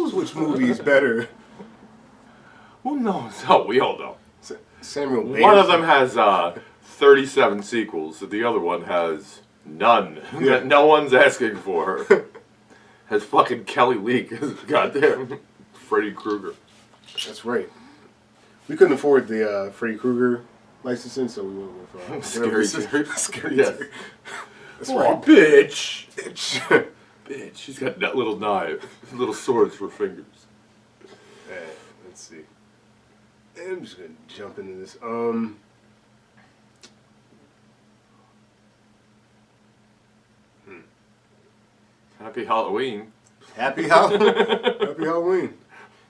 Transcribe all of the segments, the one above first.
knows which movie is better? Who knows? Oh, we all know. Samuel Bayer. One of them has 37 sequels, and the other one has none. That no one's asking for. Has fucking Kelly Leak as goddamn Freddy Krueger. That's right. We couldn't afford the Freddy Krueger licensing, so we went with Scary Terry. Scary Yes. Terry. That's Oh, right. bitch! Bitch. Bitch, she's got that little knife, little swords for fingers. Let's see. I'm just gonna jump into this. Happy Halloween. Happy Halloween. Happy Halloween.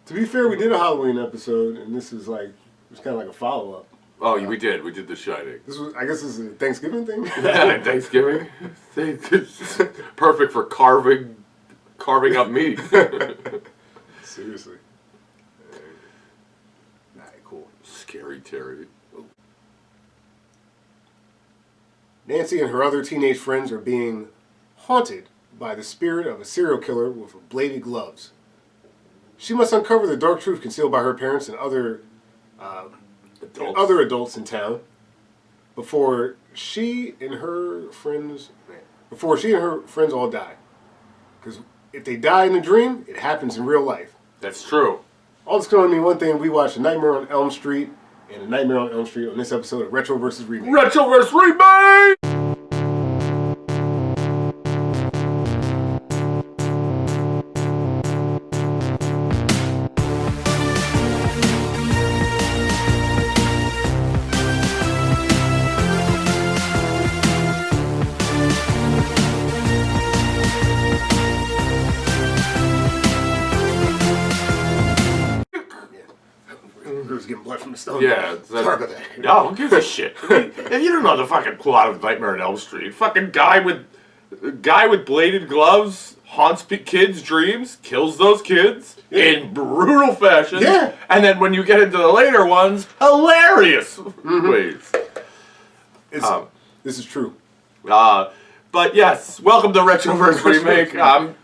To be fair, we did a Halloween episode, and this is like, it's kind of like a follow-up. Oh, we did. We did The Shining. This was, I guess this is a Thanksgiving thing? Yeah, Thanksgiving. Perfect for carving up meat. Seriously. Alright, cool. Scary Terry. Nancy and her other teenage friends are being haunted by the spirit of a serial killer with bladed gloves. She must uncover the dark truth concealed by her parents and other adults in town before she and her friends all die. Because if they die in a dream, it happens in real life. That's true. All this can only mean one thing: we watched A Nightmare on Elm Street and A Nightmare on Elm Street on this episode of Retro vs. Remake. Retro vs. Remake! Getting blood from the stone. Yeah. Sorry about that. No, who gives a shit? If you don't know the fucking plot of Nightmare on Elm Street, fucking guy with bladed gloves haunts kids' dreams, kills those kids in brutal fashion. Yeah. And then when you get into the later ones, hilarious ways. This is true. But yes, welcome to Retro vs. Remake. I'm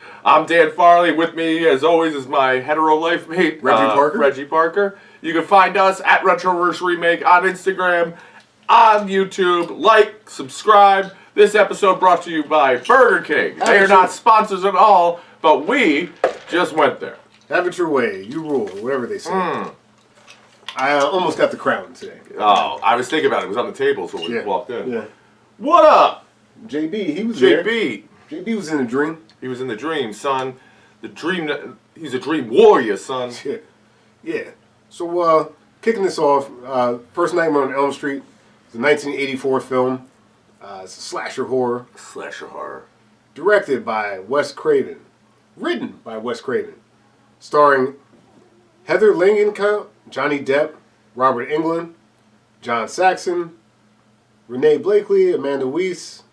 Dan Farley. With me, as always, is my hetero life mate, Reggie Parker. You can find us at Retro vs. Remake on Instagram, on YouTube. Like, subscribe. This episode brought to you by Burger King. They are not sponsors at all, but we just went there. Have it your way. You rule. Whatever they say. I almost got the crown today. Oh, I was thinking about it. It was on the table when we walked in. Yeah. What up? JB, he was there. JB was in a dream. He was in the dream, son. The dream. He's a dream warrior, son. Yeah. So, kicking this off, First Nightmare on Elm Street. It's a 1984 film. It's a slasher horror. Directed by Wes Craven. Written by Wes Craven. Starring Heather Langenkamp, Johnny Depp, Robert Englund, John Saxon, Renee Blakely, Amanda Weiss,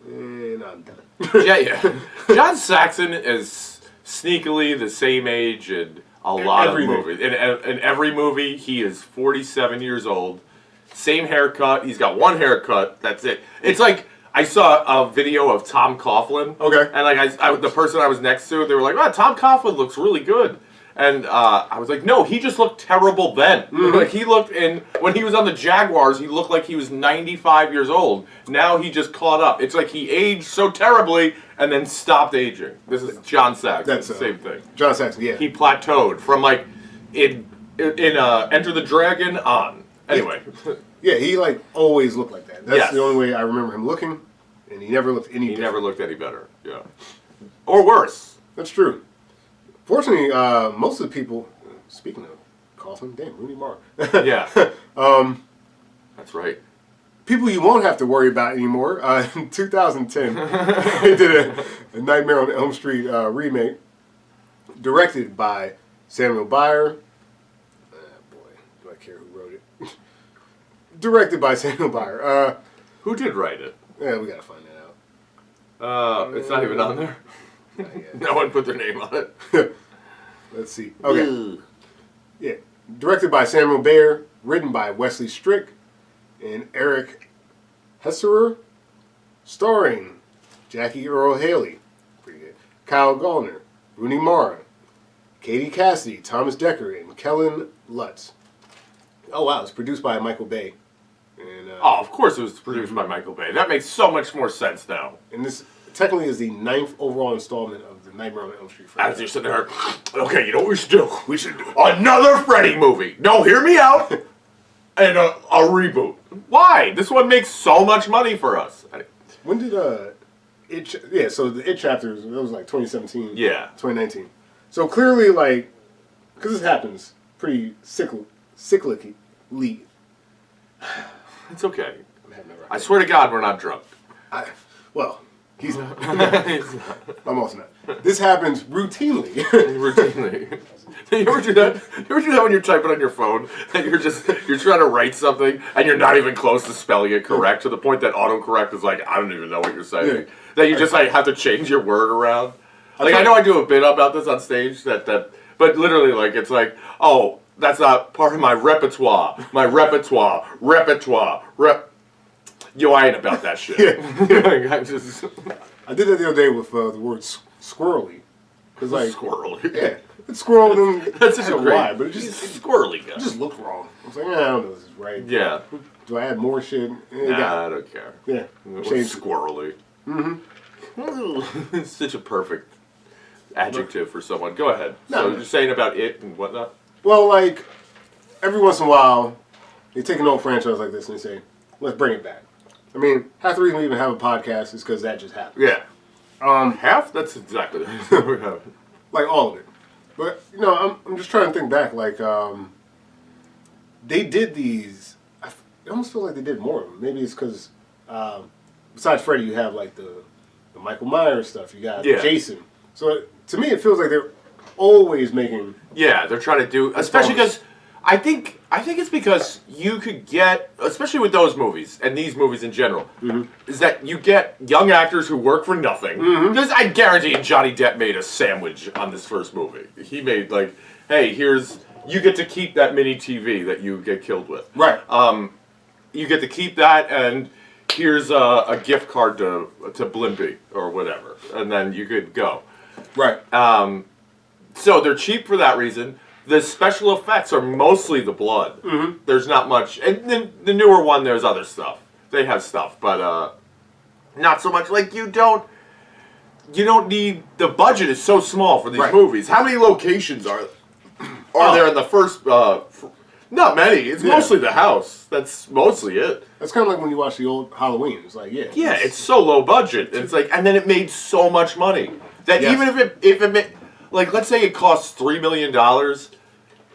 and I'm done. Yeah. John Saxon is sneakily the same age in a lot of movies. In every movie, he is 47 years old. Same haircut. He's got one haircut. That's it. It's like I saw a video of Tom Coughlin. Okay. And like the person I was next to, they were like, "Oh, Tom Coughlin looks really good." And I was like, no, he just looked terrible then. Like he looked when he was on the Jaguars, he looked like he was 95 years old. Now he just caught up. It's like he aged so terribly and then stopped aging. This is John Saxon. That's the same thing. John Saxon, yeah. He plateaued from like in Enter the Dragon on. Anyway. Yeah, he like always looked like that. That's the only way I remember him looking, and he never looked any. He never looked any better. Yeah. Or worse. That's true. Fortunately, most of the people, speaking of Coughlin, damn, Rooney Mara. Yeah. That's right. People you won't have to worry about anymore. In 2010, they did a Nightmare on Elm Street remake, directed by Samuel Bayer. Boy, do I care who wrote it. Directed by Samuel Bayer. Who did write it? Yeah, we gotta find that out. It's not even on there. No one put their name on it. Let's see. Okay. Yeah. Directed by Samuel Bayer, written by Wesley Strick and Eric Hesserer, starring Jackie Earle Haley, pretty good, Kyle Gallner, Rooney Mara, Katie Cassidy, Thomas Dekker, and Kellen Lutz. Oh wow, it's produced by Michael Bay. And, of course it was produced by Michael Bay. That makes so much more sense now. And this technically is the 9th overall installment of the Nightmare on Elm Street franchise. As you're sitting there, okay, you know what we should do? We should do another Freddy movie. No, hear me out. And a reboot. Why? This one makes so much money for us. When did It? So the It chapters, that was like 2017. Yeah. 2019. So clearly, like, because this happens pretty cyclically. It's okay. I swear to God, we're not drunk. Well, he's not. I'm also not. This happens routinely. Routinely. You ever do that? You ever do that when you're typing on your phone and you're trying to write something and you're not even close to spelling it correct to the point that autocorrect is like, I don't even know what you're saying. Yeah. That you just like have to change your word around. Like I know I do a bit about this on stage but literally like it's like, oh, that's not part of my repertoire. Yo, I ain't about that shit. Yeah. I did that the other day with the word squirrely. Cause like squirrely. Yeah. It's squirrely. That's just why, but it's squirrely. It just looked wrong. I was like, I don't know if this is right. Yeah. Do I add more shit? Nah, I don't care. Yeah. Change squirrely. It's such a perfect adjective for someone. Go ahead. So you're saying about it and whatnot? Well, like, every once in a while, they take an old franchise like this and they say, let's bring it back. I mean, half the reason we even have a podcast is because that just happened. Yeah. Half? That's exactly what we have. Like, all of it. But, you know, I'm just trying to think back. Like, they did these. I almost feel like they did more of them. Maybe it's because, besides Freddy, you have, like, the Michael Myers stuff. You got Jason. So, to me, it feels like they're always making... Yeah, they're trying to do... Especially because... I think it's because you could get, especially with those movies and these movies in general, is that you get young actors who work for nothing. Because I guarantee Johnny Depp made a sandwich on this first movie. He made like, hey, you get to keep that mini TV that you get killed with. Right. You get to keep that, and here's a gift card to Blimpie or whatever, and then you could go. Right. So they're cheap for that reason. The special effects are mostly the blood. There's not much. And then the newer one, there's other stuff. They have stuff, but not so much. Like, you don't need... The budget is so small for these movies. How many locations are there in the first... not many. It's mostly the house. That's mostly it. That's kind of like when you watch the old Halloween. It's like, Yeah, it's so low budget. It's like... And then it made so much money. That even if it made... Like, let's say it costs $3 million,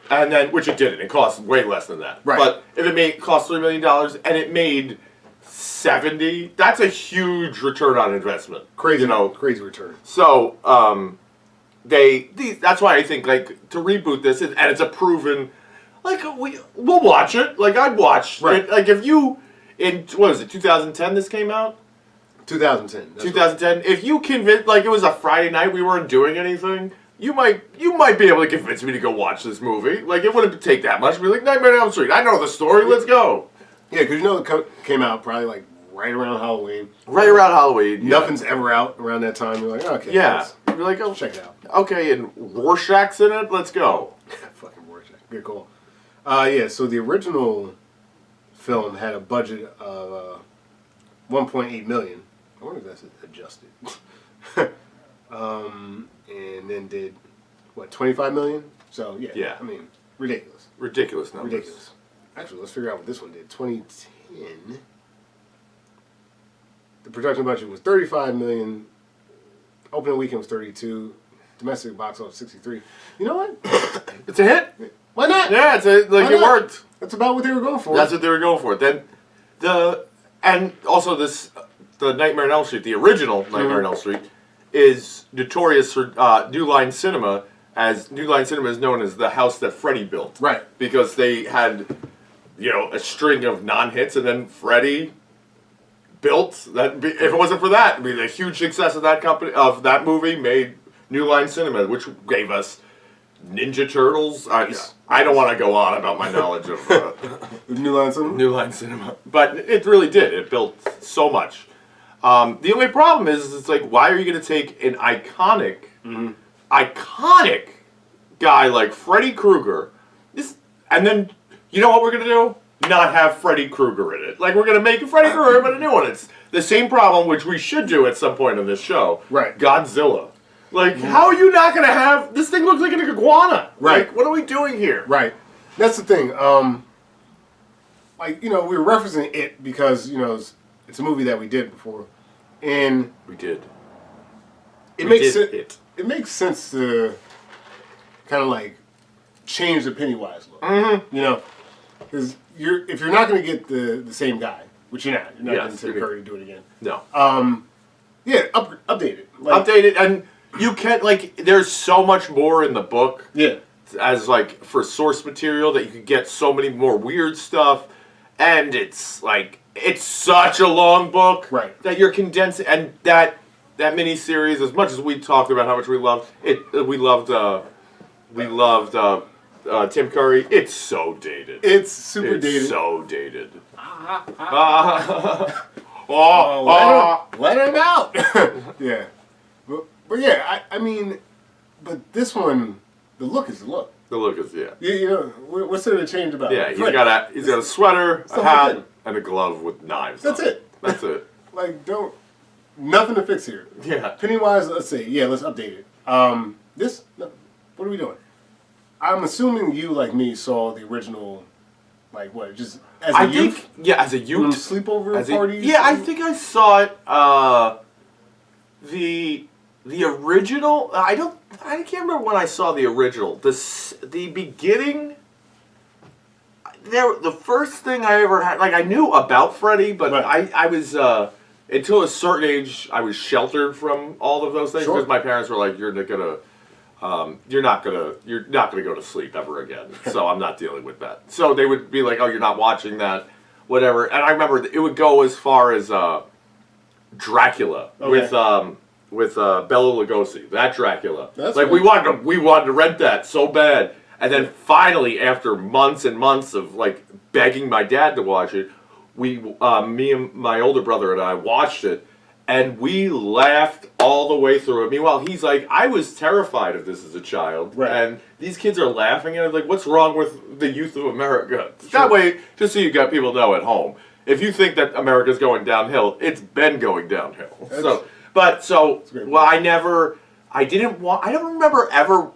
and then, which it didn't. It cost way less than that. Right. But if it cost $3 million and it made 70, that's a huge return on investment. Crazy, crazy return. So, that's why I think, like, to reboot this, and it's a proven, like, we'll watch it. Like, I'd watch it. Like, if you, what was it, 2010 this came out? 2010. 2010. Right. If you convince, like, it was a Friday night, we weren't doing anything, you might be able to convince me to go watch this movie. Like, it wouldn't take that much. Be like, Nightmare on Elm Street. I know the story. Let's go. Yeah, because it came out probably like right around Halloween. Right around Halloween. Yeah. Nothing's ever out around that time. You're like, okay. Yeah. You're like, oh, check it out. Okay, and Rorschach's in it. Let's go. Fucking Rorschach. Good call. Yeah. So the original film had a budget of $1.8 million. I wonder if that's adjusted. And then did, what, $25 million? So, yeah. I mean, ridiculous. Ridiculous numbers. Ridiculous. Actually, let's figure out what this one did. 2010. The production budget was $35 million. Opening weekend was $32. Domestic box office 63. You know what? It's a hit. Why not? Yeah, it worked. That's about what they were going for. That's what they were going for. Then and also the Nightmare on Elm Street, the original Nightmare on Elm Street, is notorious for New Line Cinema, as New Line Cinema is known as the house that Freddy built. Right. Because they had, a string of non-hits, and then Freddy built that. If it wasn't for that, the huge success of that movie made New Line Cinema, which gave us Ninja Turtles. I don't want to go on about my knowledge of New Line Cinema. New Line Cinema, but it really did. It built so much. The only problem is, it's like, why are you going to take an iconic guy like Freddy Krueger, and then you know what we're gonna do? Not have Freddy Krueger in it. Like we're gonna make Freddy Krueger, but a new one. It's the same problem, which we should do at some point in this show. Right. Godzilla. Like, how are you not gonna have this thing? Looks like an iguana. Right. Like, what are we doing here? Right. That's the thing. Like, you know, we were referencing it because, you know, it's a movie that we did before. And we did. It makes sense to kind of like change the Pennywise look. Mm-hmm. You know, because if you're not going to get the same guy, which you're not going to Tim Curry to do it again. No. Yeah, update it. Like, update it, and you can like. There's so much more in the book. Yeah. As like for source material that you could get so many more weird stuff, and it's like it's such a long book that you're condensing, and that miniseries, as much as we talked about how much we loved it, we loved Tim Curry. It's so dated. It's super dated. So dated. Let him out. Yeah, but yeah, I mean, but this one. The look is the look. The look is, yeah. You know, what's there to change about it? Yeah, he's got a sweater, a hat, and a glove with knives. That's it. That's it. Like, nothing to fix here. Yeah. Pennywise, let's see. Yeah, let's update it. What are we doing? I'm assuming you, like me, saw the original, like what, just as a youth? Yeah, as a youth. Sleepover parties? Yeah, I think I saw it, the original, I can't remember when I saw the original. The beginning, the first thing I ever had, like I knew about Freddy, but I was, until a certain age, I was sheltered from all of those things because my parents were like, you're not gonna go to sleep ever again. So I'm not dealing with that. So they would be like, oh, you're not watching that, whatever. And I remember it would go as far as Dracula with Bela Lugosi, that Dracula. That's like we wanted to rent that so bad, and then finally, after months and months of like begging my dad to watch it, me and my older brother and I watched it, and we laughed all the way through it. Meanwhile, he's like, I was terrified of this as a child, and these kids are laughing, and it's like, what's wrong with the youth of America? Sure. That way, just so you got people know at home, if you think that America's going downhill, it's been going downhill. I don't remember ever,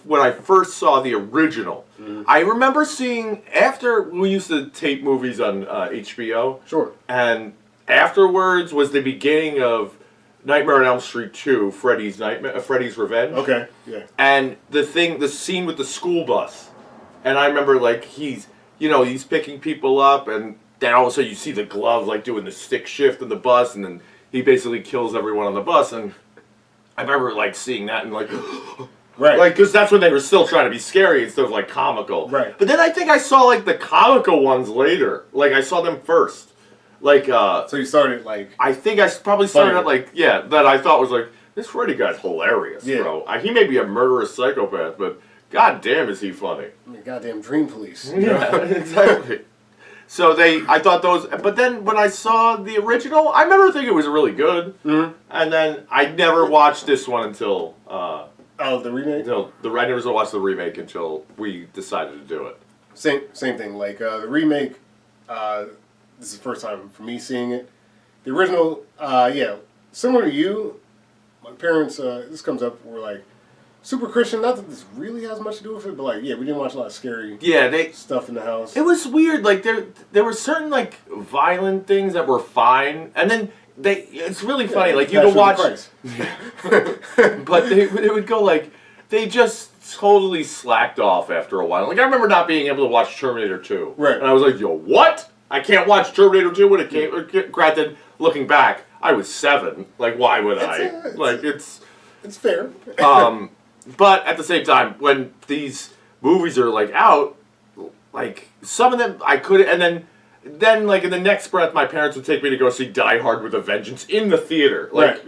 when I first saw the original, I remember seeing, after we used to tape movies on HBO. Sure. And afterwards was the beginning of Nightmare on Elm Street 2, Freddy's Revenge. Okay, yeah. And the scene with the school bus. And I remember, like, he's picking people up, and then all of a sudden you see the glove, like, doing the stick shift in the bus, and then he basically kills everyone on the bus, and I remember like seeing that and like, like because that's when they were still trying to be scary instead of like comical. Right. But then I think I saw like the comical ones later. Like I saw them first. Like. So you started like. I think I probably started at like that I thought was like this Freddy guy's hilarious, bro. He may be a murderous psychopath, but god damn is he funny. I mean, goddamn Dream Police. Yeah, exactly. So I thought those, but then when I saw the original, I remember thinking it was really good, and then I never watched this one until the remake. I never watched the remake until we decided to do it. Same thing. Like the remake, this is the first time for me seeing it. The original, similar to you, my parents. This comes up. We're like. Super Christian, not that this really has much to do with it, but like, we didn't watch a lot of scary stuff in the house. It was weird, like there were certain like violent things that were fine, and then it's really funny, like you could watch but they would go like they just totally slacked off after a while. Like I remember not being able to watch Terminator 2. Right. And I was like, yo, what? I can't watch Terminator 2 when it came granted, looking back, I was 7. Like why would it's fair. But at the same time, when these movies are like out, like some of them I could, and then like in the next breath, my parents would take me to go see Die Hard with a Vengeance in the theater. Like,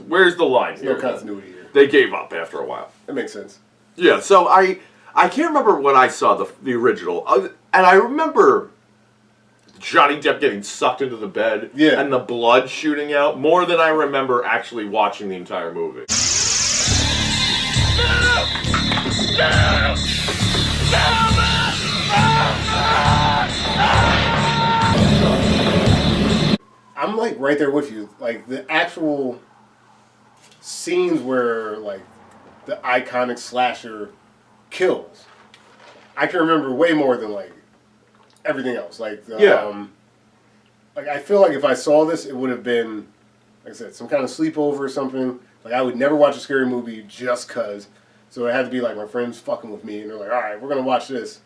where's the line here? No continuity here. They gave up after a while. That makes sense. Yeah, so I can't remember when I saw the original, and I remember Johnny Depp getting sucked into the bed and the blood shooting out more than I remember actually watching the entire movie. I'm like right there with you. Like the actual scenes where like the iconic slasher kills, I can remember way more than like everything else. Like like I feel like if I saw this, it would have been, like I said, some kind of sleepover or something. Like I would never watch a scary movie just cause. So it had to be like my friends fucking with me, and they're like, "All right, we're gonna watch this."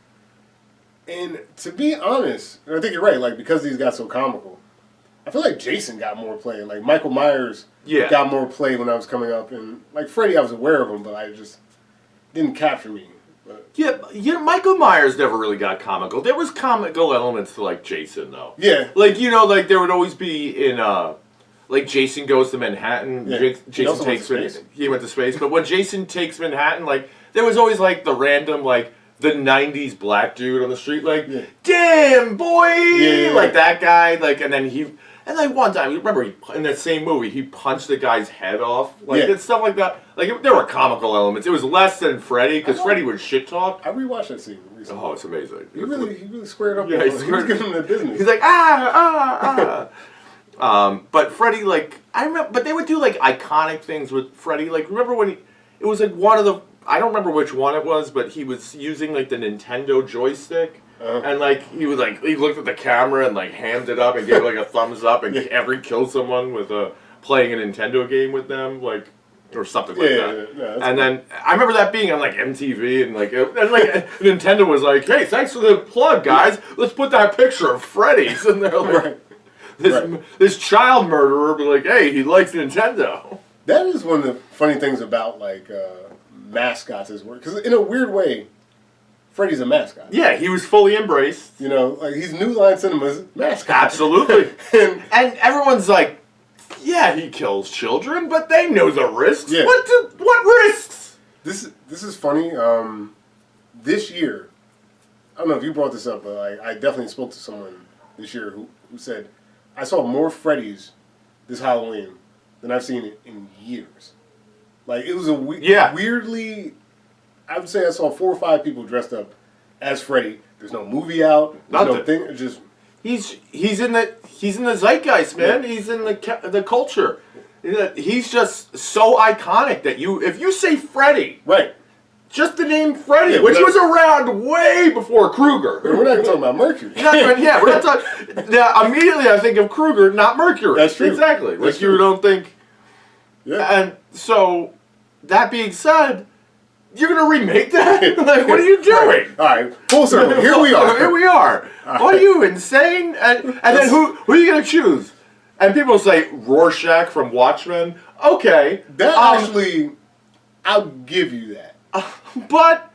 And to be honest, and I think you're right. Like because these got so comical, I feel like Jason got more play. Like Michael Myers got more play when I was coming up, and like Freddy, I was aware of him, but I just didn't capture me. But. Yeah, Michael Myers never really got comical. There was comical elements to like Jason though. Yeah, like like there would always be in like Jason Goes to Manhattan. Yeah. Jason takes he went to space, but when Jason Takes Manhattan, like there was always like the random like the '90s black dude on the street, like damn boy, like that guy, like and then he. And like one time, remember in that same movie, he punched the guy's head off, like and stuff like that. Like there were comical elements. It was less than Freddy because Freddy would shit talk. I rewatched that scene recently. Oh, it's amazing. He really squared up. Yeah, he was giving him the business. He's like but Freddy, like I remember, but they would do like iconic things with Freddy. Like remember when it was like one of the I don't remember which one it was, but he was using like the Nintendo joystick. And like he looked at the camera and like hammed it up and gave like a thumbs up and killed someone with playing a Nintendo game with them, like or something like that. Yeah, and then I remember that being on like MTV and like Nintendo was like, "Hey, thanks for the plug, guys. Let's put that picture of Freddy's." And they're like, this child murderer, but like, "Hey, he likes Nintendo." That is one of the funny things about like mascots is because in a weird way. Freddy's a mascot. Yeah, he was fully embraced. You know, like he's New Line Cinema's mascot. Absolutely. and everyone's like, yeah, he kills children, but they know the risks. Yeah. What risks? This is funny. This year, I don't know if you brought this up, but I definitely spoke to someone this year who said, I saw more Freddy's this Halloween than I've seen in years. Like, it was a weirdly... I would say I saw 4 or 5 people dressed up as Freddy. There's no movie out. There's no thing. It's just he's in the zeitgeist, man. Yeah. He's in the culture. He's just so iconic that if you say Freddy, right, just the name Freddy, which was around way before Krueger. We're not talking about Mercury. We're not talking. Now immediately I think of Krueger, not Mercury. That's true. Exactly. That's true. You don't think. Yeah. And so that being said. You're gonna remake that? Like, what are you doing? All right, full circle. Here we are. Here we are. Right. Are you insane? And then who are you gonna choose? And people say Rorschach from Watchmen. Okay, that actually, I'll give you that. But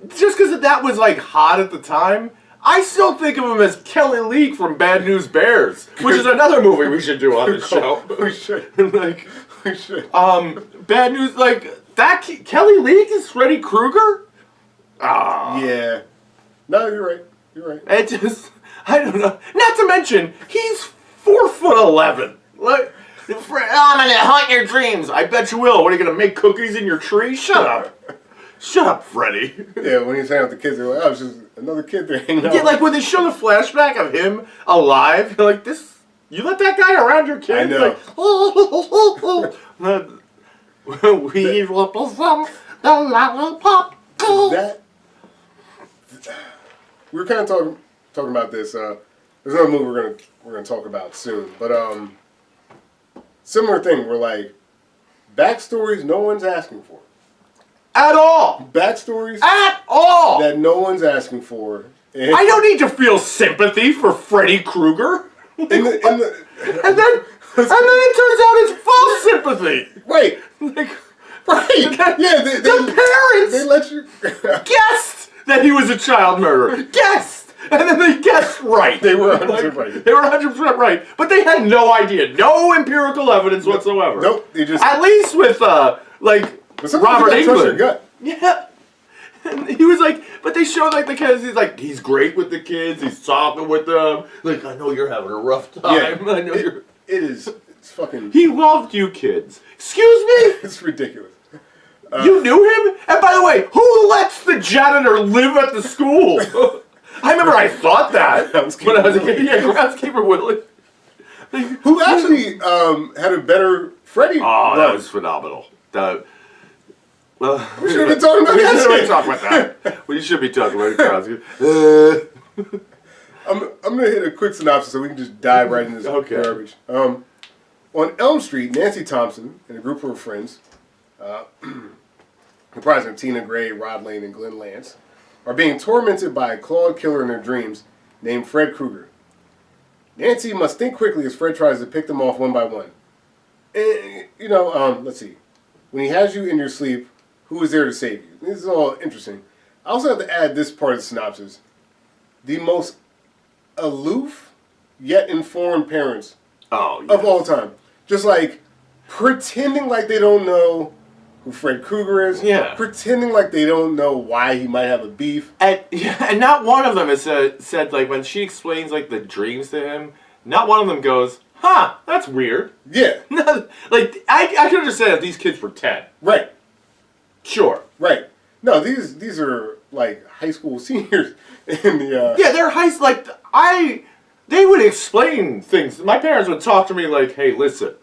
just because that was like hot at the time, I still think of him as Kelly Leak from Bad News Bears, which is another movie we should do on the show. We should. We should. Bad News like. That Kelly Leak is Freddy Krueger? Yeah. No, you're right. You're right. It just, I don't know. Not to mention, he's 4'11". Like, I'm gonna haunt your dreams. I bet you will. What are you gonna make cookies in your tree? Shut up. Shut up, Freddy. Yeah, when he's hanging out with the kids, they're like, oh, it's just another kid there hanging out. Yeah, like when they show the flashback of him alive, you're like, you let that guy around your kid? I know. Like, we will perform the lollipop. That we were kind of talking about this. There's another movie we're gonna talk about soon, but similar thing. We're like backstories no one's asking for at all. Backstories at all that no one's asking for. And I don't need to feel sympathy for Freddy Krueger. And then it turns out it's false sympathy. Right. Like, right. Yeah, the parents they let you guessed that he was a child murderer. Guessed. And then they guessed right. They were 100% right. They were 100% right. But they had no idea. No empirical evidence whatsoever. Nope. They just at least with like Robert Englund. Gut. Yeah. And he was like, but they showed like the kids. He's great with the kids. He's talking with them. Like, I know you're having a rough time. Yeah. I know you're. It's fucking. He loved you kids. Excuse me. It's ridiculous. You knew him? And by the way, who lets the janitor live at the school? I remember I thought that when I was a kid. Yeah, groundskeeper Willie. Who actually had a better Freddy run. That was phenomenal. We should have been talking about that. We should have talked about that. We should be talking about it. I'm going to hit a quick synopsis so we can just dive right into this garbage. On Elm Street, Nancy Thompson and a group of her friends, comprising of Tina Gray, Rod Lane, and Glenn Lance, are being tormented by a clawed killer in their dreams named Fred Krueger. Nancy must think quickly as Fred tries to pick them off one by one. And, let's see. When he has you in your sleep, who is there to save you? This is all interesting. I also have to add this part of the synopsis. The most aloof yet informed parents of all time. Just like pretending like they don't know who Fred Krueger is. Yeah. Pretending like they don't know why he might have a beef. And not one of them has said, like, when she explains, like, the dreams to him, not one of them goes, huh, that's weird. Yeah. Like, I could understand if these kids were 10. Right. Sure. Right. No, these are, like, high school seniors in the... Yeah, they're they would explain things. My parents would talk to me like, hey, listen,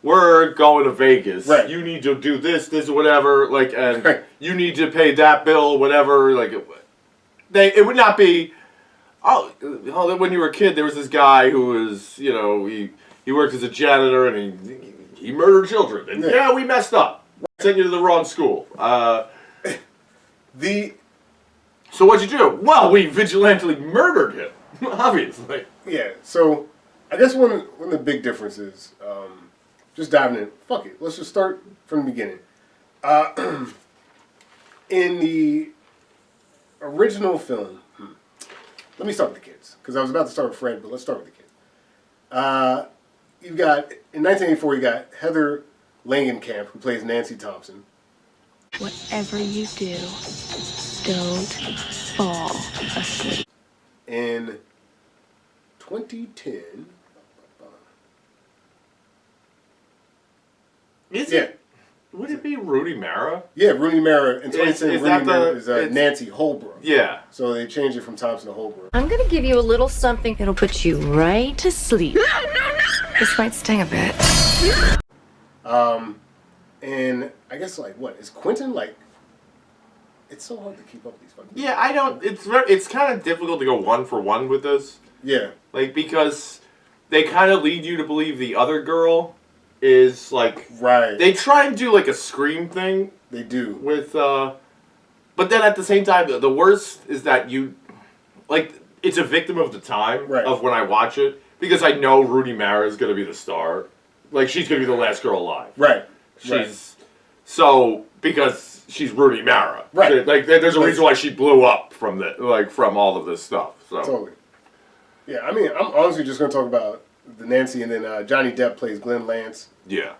we're going to Vegas. Right. You need to do this, whatever, like, and you need to pay that bill, whatever. Like, it would not be, when you were a kid, there was this guy who was, he worked as a janitor and he murdered children. And yeah, we messed up. Sent you to the wrong school. So what'd you do? Well, we vigilantly murdered him. Obviously. Yeah, so I guess one of the big differences, just diving in, fuck it, let's just start from the beginning. In the original film, let me start with the kids, because I was about to start with Fred, but let's start with the kids. You've got, in 1984, you got Heather Langenkamp, who plays Nancy Thompson. Whatever you do, don't fall asleep. In 2010... Would it be Rooney Mara? Yeah, Rooney Mara. In 2010, Rooney Mara is Nancy Holbrook. Yeah. So they changed it from Thompson to Holbrook. I'm going to give you a little something that'll put you right to sleep. No. This might sting a bit. And I guess, like, what? Is Quentin, like... It's so hard to keep up with these fucking... Yeah, I don't... It's kind of difficult to go one for one with this. Yeah. Like, because they kind of lead you to believe the other girl is, like... Right. They try and do, like, a Scream thing. They do. With, But then at the same time, the worst is that you... Like, it's a victim of the time of when I watch it. Because I know Rooney Mara is going to be the star. Like, she's going to be the last girl alive. Right. So, because she's Rooney Mara. Right. Like, there's a reason why she blew up from all of this stuff. So. Totally. Yeah, I mean, I'm honestly just going to talk about the Nancy, and then Johnny Depp plays Glenn Lance. Yeah.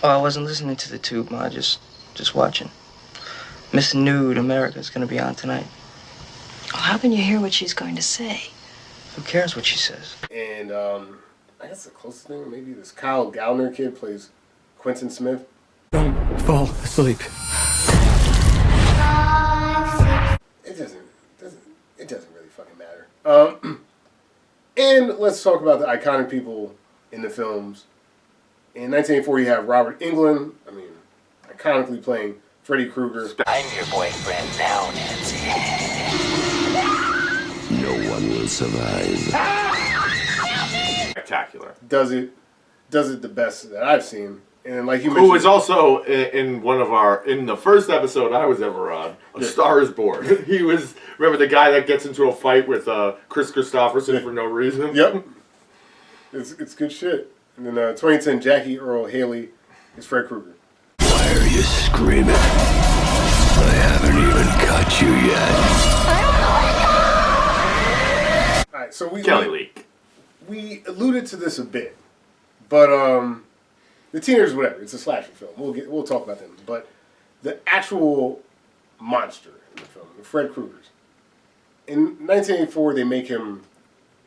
Oh, I wasn't listening to the tube, Ma. Just watching. Miss Nude America's going to be on tonight. Well, how can you hear what she's going to say? Who cares what she says? And I guess the closest thing, maybe this Kyle Gallner kid plays Quentin Smith. Don't fall asleep. It doesn't really fucking matter. And let's talk about the iconic people in the films. In 1984, you have Robert Englund, iconically playing Freddy Krueger. I'm your boyfriend now, Nancy. No one will survive. Spectacular. Does it the best that I've seen. And like you Who mentioned, was also in the first episode I was ever on, A Star is Born. He was, remember the guy that gets into a fight with Chris Christopherson for no reason? Yep. It's good shit. And then 2010, Jackie Earl Haley is Fred Krueger. Why are you screaming? I haven't even got you yet. Alright, so Kelly Leak. We alluded to this a bit, but the teenagers, whatever. It's a slasher film. We'll talk about them. But the actual monster in the film, the Fred Kruegers. In 1984, they make him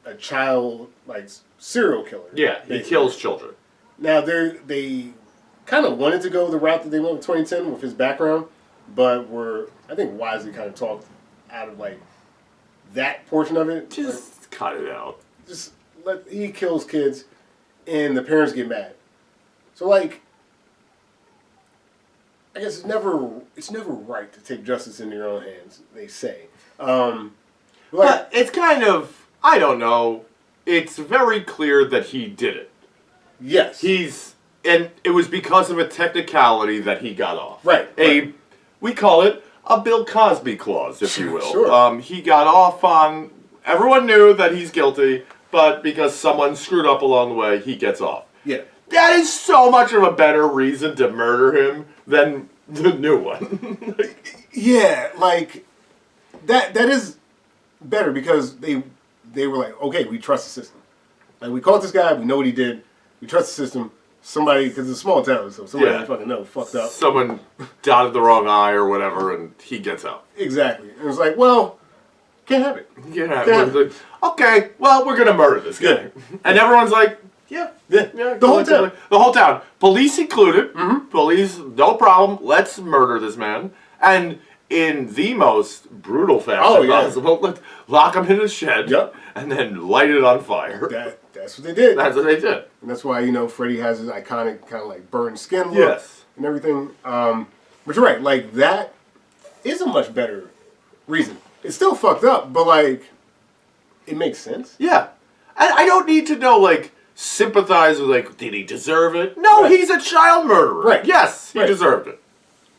a child, like, serial killer. Yeah, he kills children. Now they kind of wanted to go the route that they went with 2010 with his background, but were, I think, wisely kind of talked out of like that portion of it. Just cut it out. He kills kids. and the parents get mad. So like, I guess it's never right to take justice into your own hands. They say, but it's kind of, I don't know. It's very clear that he did it. Yes, and it was because of a technicality that he got off. Right. We call it a Bill Cosby clause, if you will. Sure. He got off on. Everyone knew that he's guilty, but because someone screwed up along the way, he gets off. Yeah. That is so much of a better reason to murder him than the new one. Yeah, like that is better because they were like, okay, we trust the system. Like we caught this guy, we know what he did, we trust the system. Somebody, because it's a small town, so somebody you fucking know fucked up. Someone dotted the wrong I or whatever, and he gets out. Exactly. And it's like, well, can't have it. Like, okay, well, we're gonna murder this guy, Yeah. and everyone's like, yeah. The whole town. The whole town. Police included. Mm-hmm. Police, no problem. Let's murder this man. And in the most brutal fashion possible, let's lock him in a shed and then light it on fire. That's what they did. That's what they did. And that's why, Freddy has his iconic kind of like burned skin look and everything. But you're right, like that is a much better reason. It's still fucked up, but like it makes sense. Yeah. And I don't need to know, like, sympathize with, like, did he deserve it? No, he's a child murderer. Right. Yes, he deserved it.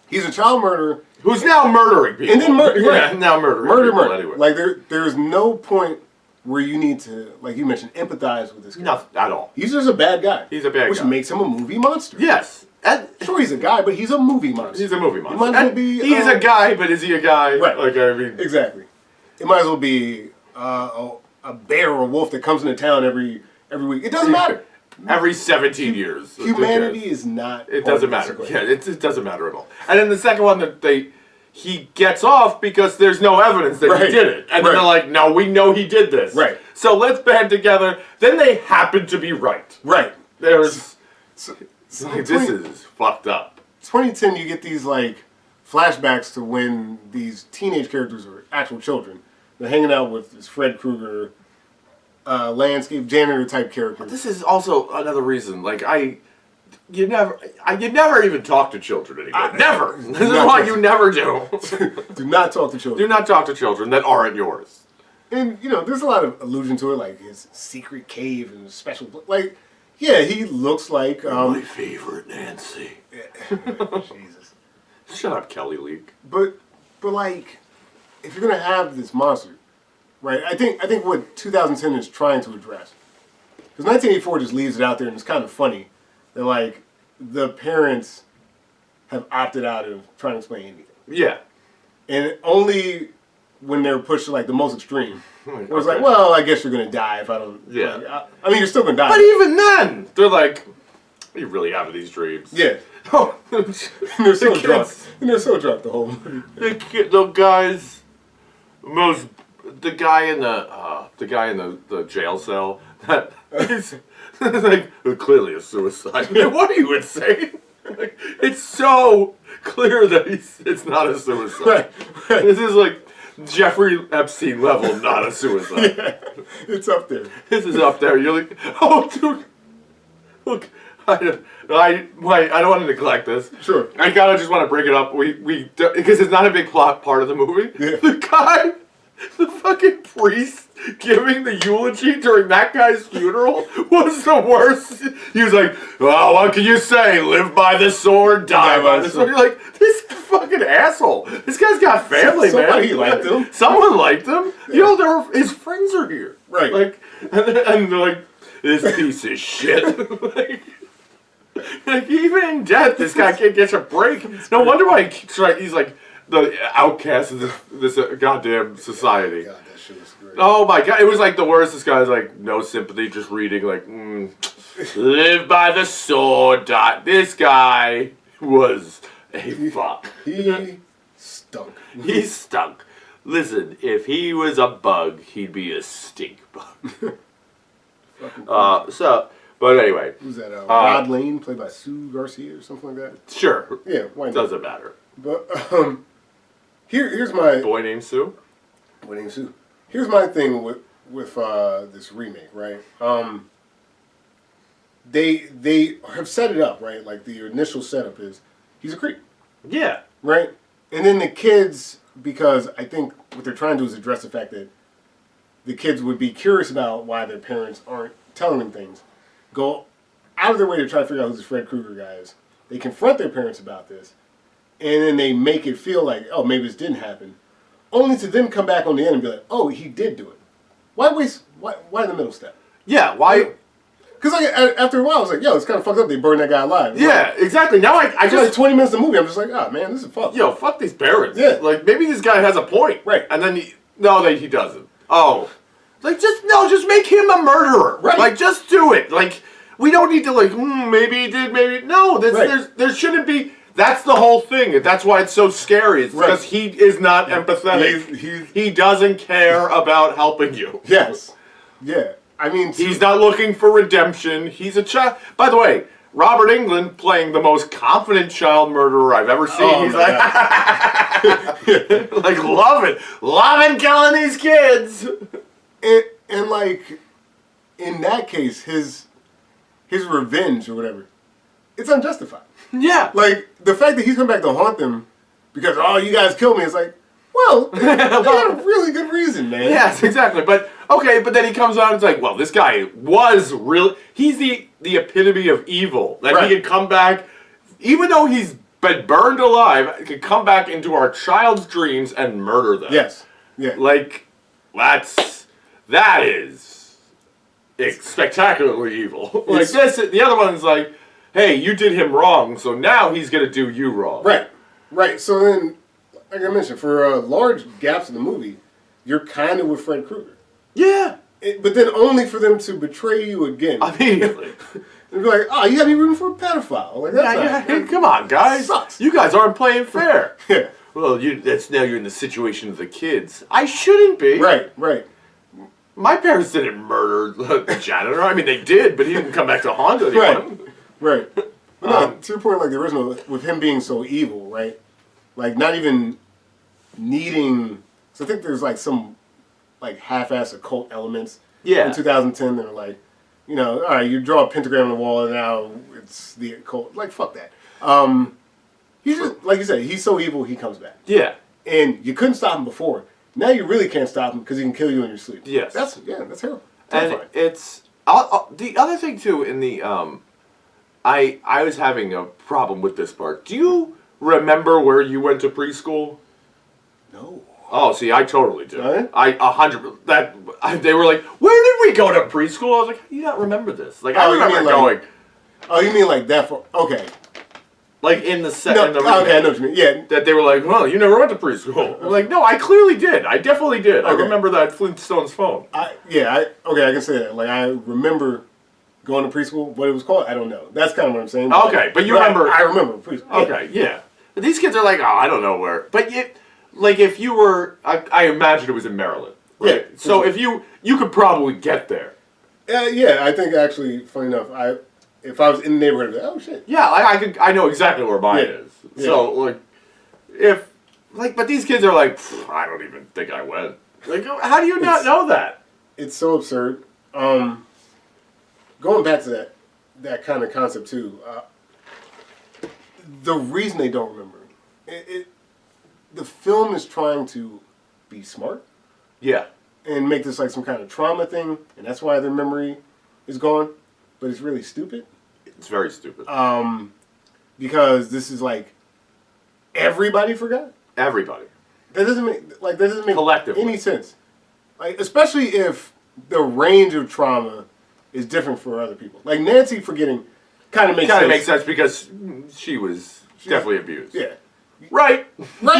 He's a child murderer. Who's now murdering people. And then now murdering people anyway. Like, there's no point where you need to, like you mentioned, empathize with this guy. Nothing at all. He's just a bad guy. He's a bad guy. Which makes him a movie monster. Yes. And sure, he's a guy, but he's a movie monster. He's a movie monster. He might as well be, he's a guy, but is he a guy? Right. Like, I mean... Exactly. It might as well be a bear or a wolf that comes into town every week. It doesn't matter. Every 17 years. Humanity is not... It doesn't matter. Yeah, it doesn't matter at all. And then the second one that he gets off because there's no evidence that he did it. And then they're like, no, we know he did this. Right. So let's band together. Then they happen to be right. Right. There's... this is fucked up. 2010, you get these, like, flashbacks to when these teenage characters are actual children. They're hanging out with this Fred Krueger, landscape janitor type character. This is also another reason. Like, you never even talk to children anymore. Never. This is why you never do. Do not talk to children. Do not talk to children that aren't yours. And, there's a lot of allusion to it, like his secret cave and special... Like, yeah, he looks like... my favorite Nancy. Jesus. Shut up, Kelly Leak. But like, if you're going to have this monster, right, I think what 2010 is trying to address... Because 1984 just leaves it out there, and it's kind of funny that, like, the parents have opted out of trying to explain anything. Yeah. And only when they're pushed to, like, the most extreme. It was like, well, I guess you're going to die if I don't... Yeah. Like, I mean, you're still going to die. But even then, they're like, are you really having these dreams? Yeah. Oh, and they're so drunk. And they're so drunk the whole movie. The guy in the jail cell that is like clearly a suicide. What are you insane? Like, it's so clear that it's not a suicide. Right. This is like Jeffrey Epstein level, not a suicide. Yeah, it's up there. This is up there. You're like, oh, dude, look. I don't want to neglect this. Sure. I gotta just want to bring it up. Because it's not a big plot part of the movie. Yeah. The fucking priest giving the eulogy during that guy's funeral was the worst. He was like, "Well, what can you say? Live by the sword, die by the sword." You're like, this fucking asshole. This guy's got family, Somebody man. liked him. Someone liked him. Yeah. His friends are here. Right. Like, and they're like, this piece of shit. Like, even in death, this guy can't get a break. No wonder why he's like the outcast of this goddamn society. God, that shit was great. Oh my god, it was like the worst. This guy's like, no sympathy, just reading, like, live by the sword. This guy was a fuck. He stunk. He stunk. Listen, if he was a bug, he'd be a stink bug. But anyway. Who's that? Rod Lane, played by Sue Garcia or something like that? Sure. Yeah, why not? Doesn't matter. But here's my... Boy named Sue? Boy named Sue. Here's my thing with this remake, right? they have set it up, right? Like the initial setup is he's a creep. Yeah. Right? And then the kids, because I think what they're trying to do is address the fact that the kids would be curious about why their parents aren't telling them things, go out of their way to try to figure out who this Fred Krueger guy is. They confront their parents about this, and then they make it feel like, oh, maybe this didn't happen, only to then come back on the end and be like, oh, he did do it. Why waste? Why the middle step? Yeah, why? Because like, after a while, I was like, yo, it's kind of fucked up. They burned that guy alive. Yeah, exactly. Now I just like 20 minutes of the movie, I'm just like, oh man, this is fucked. Yo, fuck these parents. Yeah. Like maybe this guy has a point. Right. And then he doesn't. Oh. Like just make him a murderer. Right. Like just do it. Like we don't need to like maybe he did, maybe no. There shouldn't be. That's the whole thing. That's why it's so scary. It's because he is not empathetic. He doesn't care about helping you. Yes. Yeah. I mean, he's not looking for redemption. He's a child. By the way, Robert Englund playing the most confident child murderer I've ever seen. Oh, he's like, like loving killing these kids. And like, in that case, his revenge or whatever, it's unjustified. Yeah. Like the fact that he's come back to haunt them because you guys killed me. It's like, well, they got a really good reason, man. Yes, exactly. But okay, but then he comes on and it's like, well, this guy was really, he's the epitome of evil. That he could come back, even though he's been burned alive, he could come back into our child's dreams and murder them. Yes. Yeah. Like, that is spectacularly evil. Like this, the other one's like, hey, you did him wrong, so now he's gonna do you wrong. Right. So then, like I mentioned, for large gaps in the movie, you're kind of with Fred Krueger. Yeah. But then only for them to betray you again. Immediately. And be like, oh, you got me rooting for a pedophile. Like, that's come on, guys. Sucks. You guys aren't playing fair. Yeah. Well, now you're in the situation of the kids. I shouldn't be. Right. My parents didn't murder the janitor. I mean, they did, but he didn't come back to haunt anyone. Right. But no, to your point, like the original, with him being so evil, right? Like not even needing. So I think there's like some like half-ass occult elements. Yeah. In 2010, they were like, all right, you draw a pentagram on the wall, and now it's the occult. Like fuck that. He's just like you said, he's so evil, he comes back. Yeah. And you couldn't stop him before. Now you really can't stop him because he can kill you in your sleep. Yes. That's terrible. And it's the other thing too in the I was having a problem with this part. Do you remember where you went to preschool? No. Oh, see, I totally do. Right? 100%. They were like, "Where did we go to preschool?" I was like, "How do you not remember this?" Like, I remember going. Oh, you mean like that for? Okay. Like in the set. No, okay, I know what you mean. Yeah. That they were like, "Well, you never went to preschool." I'm like, "No, I clearly did. I definitely did. I remember that Flintstones phone." I can say that. Like I remember going to preschool. What it was called, I don't know. That's kind of what I'm saying. Okay, but you remember? I remember preschool. Okay, yeah. But these kids are like, "Oh, I don't know where." But like if you were, I imagine it was in Maryland, right? Yeah. So if you could probably get there. Yeah, I think actually, funny enough, if I was in the neighborhood, I'd be like, oh shit. Yeah, I know exactly where mine is. Yeah. So like, but these kids are like, I don't even think I went. Like, how do you not know that? It's so absurd. Going back to that kind of concept too. The reason they don't remember the film is trying to be smart. Yeah. And make this like some kind of trauma thing, and that's why their memory is gone. But it's really stupid. It's very stupid. Because this is like everybody forgot. Everybody. That doesn't make collectively any sense. Like especially if the range of trauma is different for other people. Like Nancy forgetting kind of makes sense because she was definitely abused. Yeah. Right. She was.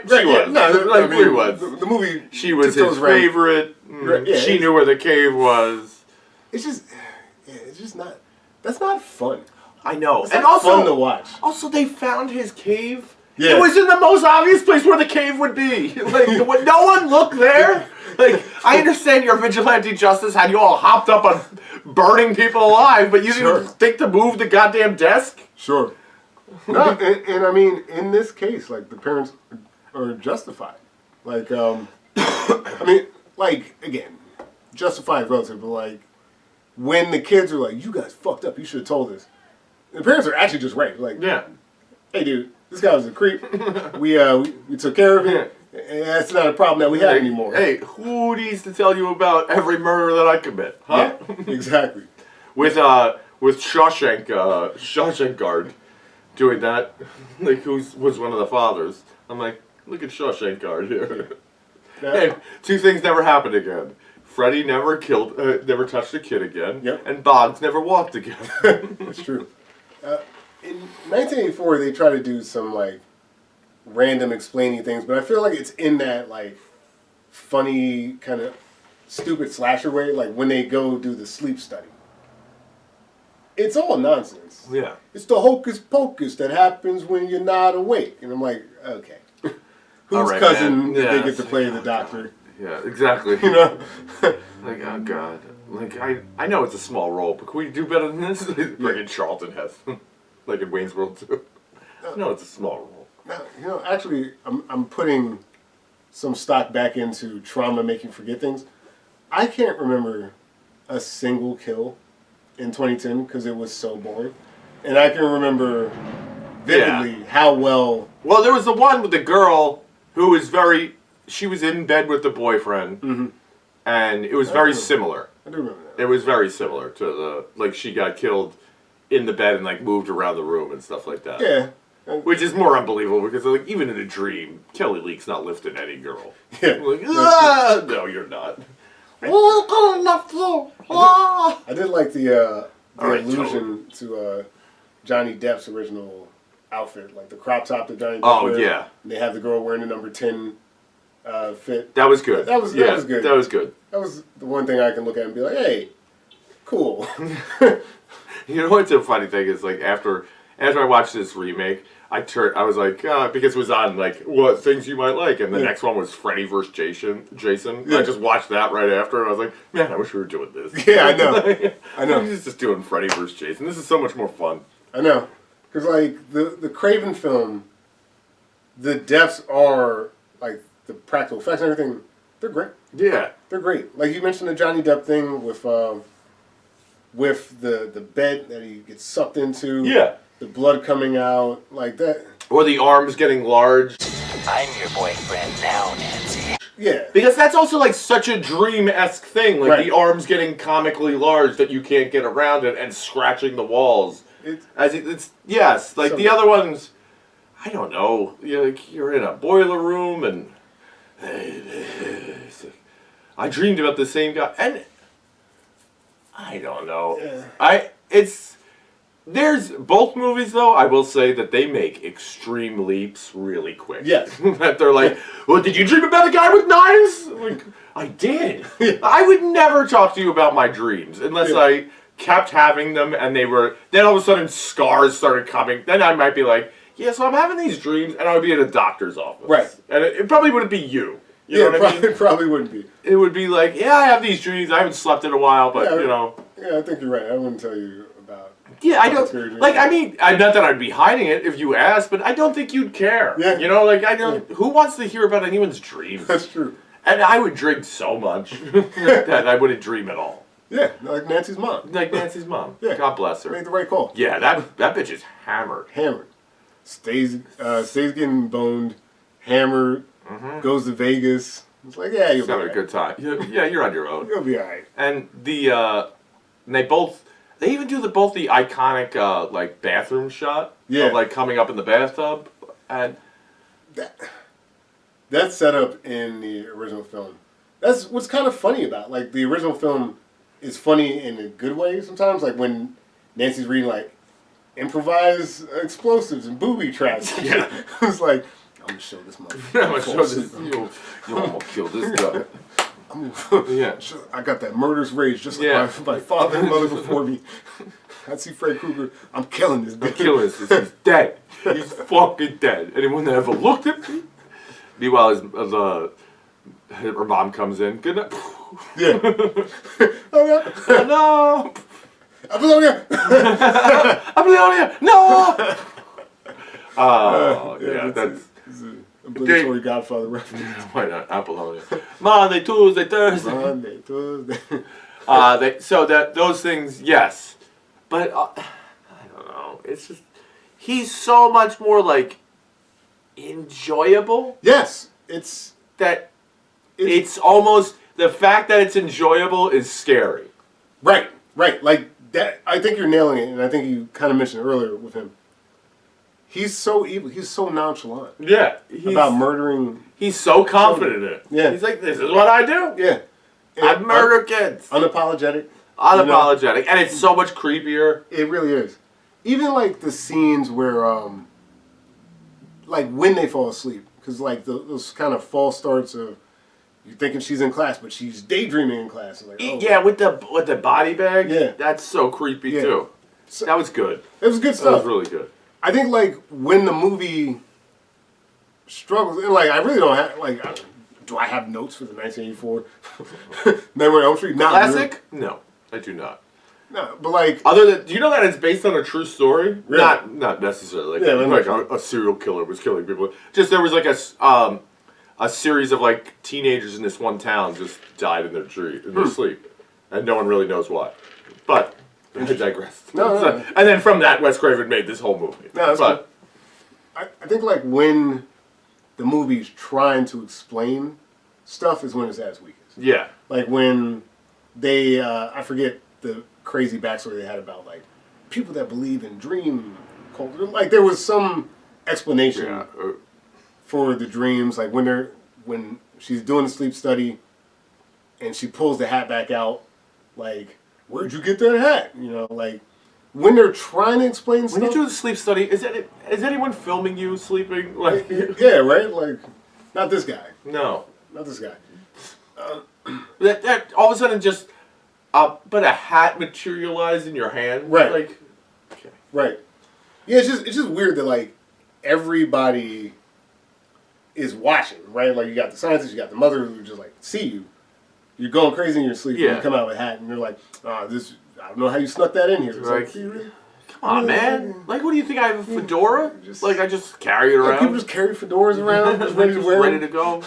Yeah. No, she was. The movie. She was his favorite. Yeah, she knew where the cave was. It's just not. That's not fun. I know. It's not fun to watch. Also, they found his cave. Yeah. It was in the most obvious place where the cave would be. Like, no one looked there. Like, I understand your vigilante justice had you all hopped up on burning people alive, but you didn't think to move the goddamn desk? Sure. No, and I mean, in this case, like, the parents are justified. Like, I mean, like, again, justified relative, but, like, when the kids are like, "You guys fucked up. You should have told us," the parents are actually just right. Like, Yeah. "Hey, dude, this guy was a creep. we took care of him, and that's not a problem that we have anymore." Hey, who needs to tell you about every murder that I commit? Huh? Yeah, exactly. With Shawshank Guard doing that, like was one of the fathers. I'm like, look at Shawshank Guard here. Yeah. And two things never happened again. Freddy never never touched a kid again. Yep. And Boggs never walked again. That's true. In 1984, they try to do some like random explaining things, but I feel like it's in that like funny kind of stupid slasher way. Like when they go do the sleep study, it's all nonsense. Yeah. It's the hocus pocus that happens when you're not awake, and I'm like, okay, whose right, cousin man. did Yeah, they get to play the doctor? Yeah, exactly. You know. Like, oh god. Like, I know it's a small role, but can we do better than this? Bring in Charlton Heston. Like in Wayne's World 2. No, it's a small role. Now, you know, actually, I'm putting some stock back into trauma making forget things. I can't remember a single kill in 2010 because it was so boring. And I can remember vividly how well... Well, there was the one with the girl who was she was in bed with the boyfriend, and it was very similar. I do remember that. It was very similar to the, like, she got killed in the bed and, like, moved around the room and stuff like that. Yeah. Which is more unbelievable because, like, even in a dream, Kelly Leak's not lifting any girl. Yeah. Like, no, you're not. I did like the allusion to Johnny Depp's original outfit, like the crop top that Johnny Depp Oh, wears, yeah. and they have the girl wearing the number 10 fit. That was good. That was good. That was good. That was the one thing I can look at and be like, hey, cool. You know what's a funny thing is, like, after I watched this remake, I was like, because it was on, like, what things you might like, and the next one was Freddy vs. Jason. Yeah. I just watched that right after, and I was like, man, I wish we were doing this. Yeah, I know. I know. We're just doing Freddy vs. Jason. This is so much more fun. I know. Because, like, the Craven film, the deaths are, like, the practical effects and everything, they're great. Yeah. They're great. Like, you mentioned the Johnny Depp thing with the bed that he gets sucked into. Yeah. The blood coming out, like that. Or the arms getting large. I'm your boyfriend now, Nancy. Yeah. Because that's also, like, such a dream-esque thing. Like, Right. the arms getting comically large that you can't get around it and scratching the walls. It's yes. Like, the other ones, I don't know. You're in a boiler room and... I dreamed about the same guy. And... I don't know. Yeah. There's both movies, though, I will say that they make extreme leaps really quick. Yes. That they're like, well, did you dream about a guy with knives? Like, I did. I would never talk to you about my dreams unless I kept having them and they were, then all of a sudden scars started coming. Then I might be like, yeah, so I'm having these dreams, and I would be at a doctor's office. Right. And it probably wouldn't be you. You know what I mean? It probably wouldn't be. It would be like, yeah, I have these dreams. I haven't slept in a while, but, you know. Yeah, I think you're right. I wouldn't tell you about... Yeah, I don't, like, I mean, not that I'd be hiding it if you asked, but I don't think you'd care. Yeah. You know, like, I don't, who wants to hear about anyone's dreams? That's true. And I would drink so much that I wouldn't dream at all. Yeah, like Nancy's mom. Like Nancy's mom. Yeah. God bless her. Made the right call. Yeah, that bitch is hammered. Hammered. Stays getting boned, hammered, goes to Vegas. It's like, yeah, you'll be Having a good time. Yeah, you're on your own. You'll be alright. And they even do both the iconic like bathroom shot of like coming up in the bathtub, and that's set up in the original film. That's what's kind of funny about it. Like the original film is funny in a good way sometimes. Like when Nancy's reading like improvised explosives and booby traps. Yeah. It's like, I'm gonna show this motherfucker. I'm gonna show this. You almost killed this guy. Yeah. I got that murderous rage just like my father and mother before me. I see Fred Krueger. I'm killing this guy. I'm killing this. He's dead. He's fucking dead. Anyone that ever looked at me? Meanwhile, her mom comes in. Good night. Yeah. Oh yeah. No. Apollonia. Apollonia. No. Oh yeah, that's obligatory Godfather reference. Why not Apollonia? Monday, Tuesday, Thursday. Monday, Tuesday. Those things, yes, but I don't know. It's just he's so much more like enjoyable. Yes, it's almost the fact that it's enjoyable is scary. Right. Like that. I think you're nailing it, and I think you kind of mentioned earlier with him. He's so evil. He's so nonchalant. Yeah, about murdering. He's so confident in it. Yeah, he's like, "This is what I do." Yeah, I murder kids. Unapologetic. Unapologetic, and it's so much creepier. It really is. Even like the scenes where, like when they fall asleep, because like those kind of false starts of you're thinking she's in class, but she's daydreaming in class. Like, oh. Yeah, with the body bag. Yeah, that's so creepy too. So, that was good. It was good stuff. That was really good. I think like when the movie struggles, and like I really don't have do I have notes for the 1984 Nightmare on Elm Street? Not classic? Really. No, I do not. No, but like other than, do you know that it's based on a true story? Really? Not necessarily. Like a serial killer was killing people. Just there was like a series of like teenagers in this one town just died in their sleep, and no one really knows why. But I digress. No. And then from that, Wes Craven made this whole movie. No, but cool. I think like when the movie's trying to explain stuff is when it's at its weakest. Yeah. Like when they, I forget the crazy backstory they had about like people that believe in dream culture. Like there was some explanation for the dreams. Like when she's doing the sleep study and she pulls the hat back out, like, where'd you get that hat? You know, like when they're trying to explain stuff. When you do the sleep study, is anyone filming you sleeping? Like, yeah, right. Like, not this guy. No, not this guy. That all of a sudden just, but a hat materialized in your hand. Right. Like, okay. Right. Yeah, it's just weird that like everybody is watching, right? Like you got the scientists, you got the mother who just like see you. You're going crazy in your sleep. Yeah. And you come out with a hat, and you're like, this. I don't know how you snuck that in here. It's like, come on, man. Like, what do you think? I have a fedora? Like, I just carry it around? People just carry fedoras around, just ready to wear ready to go.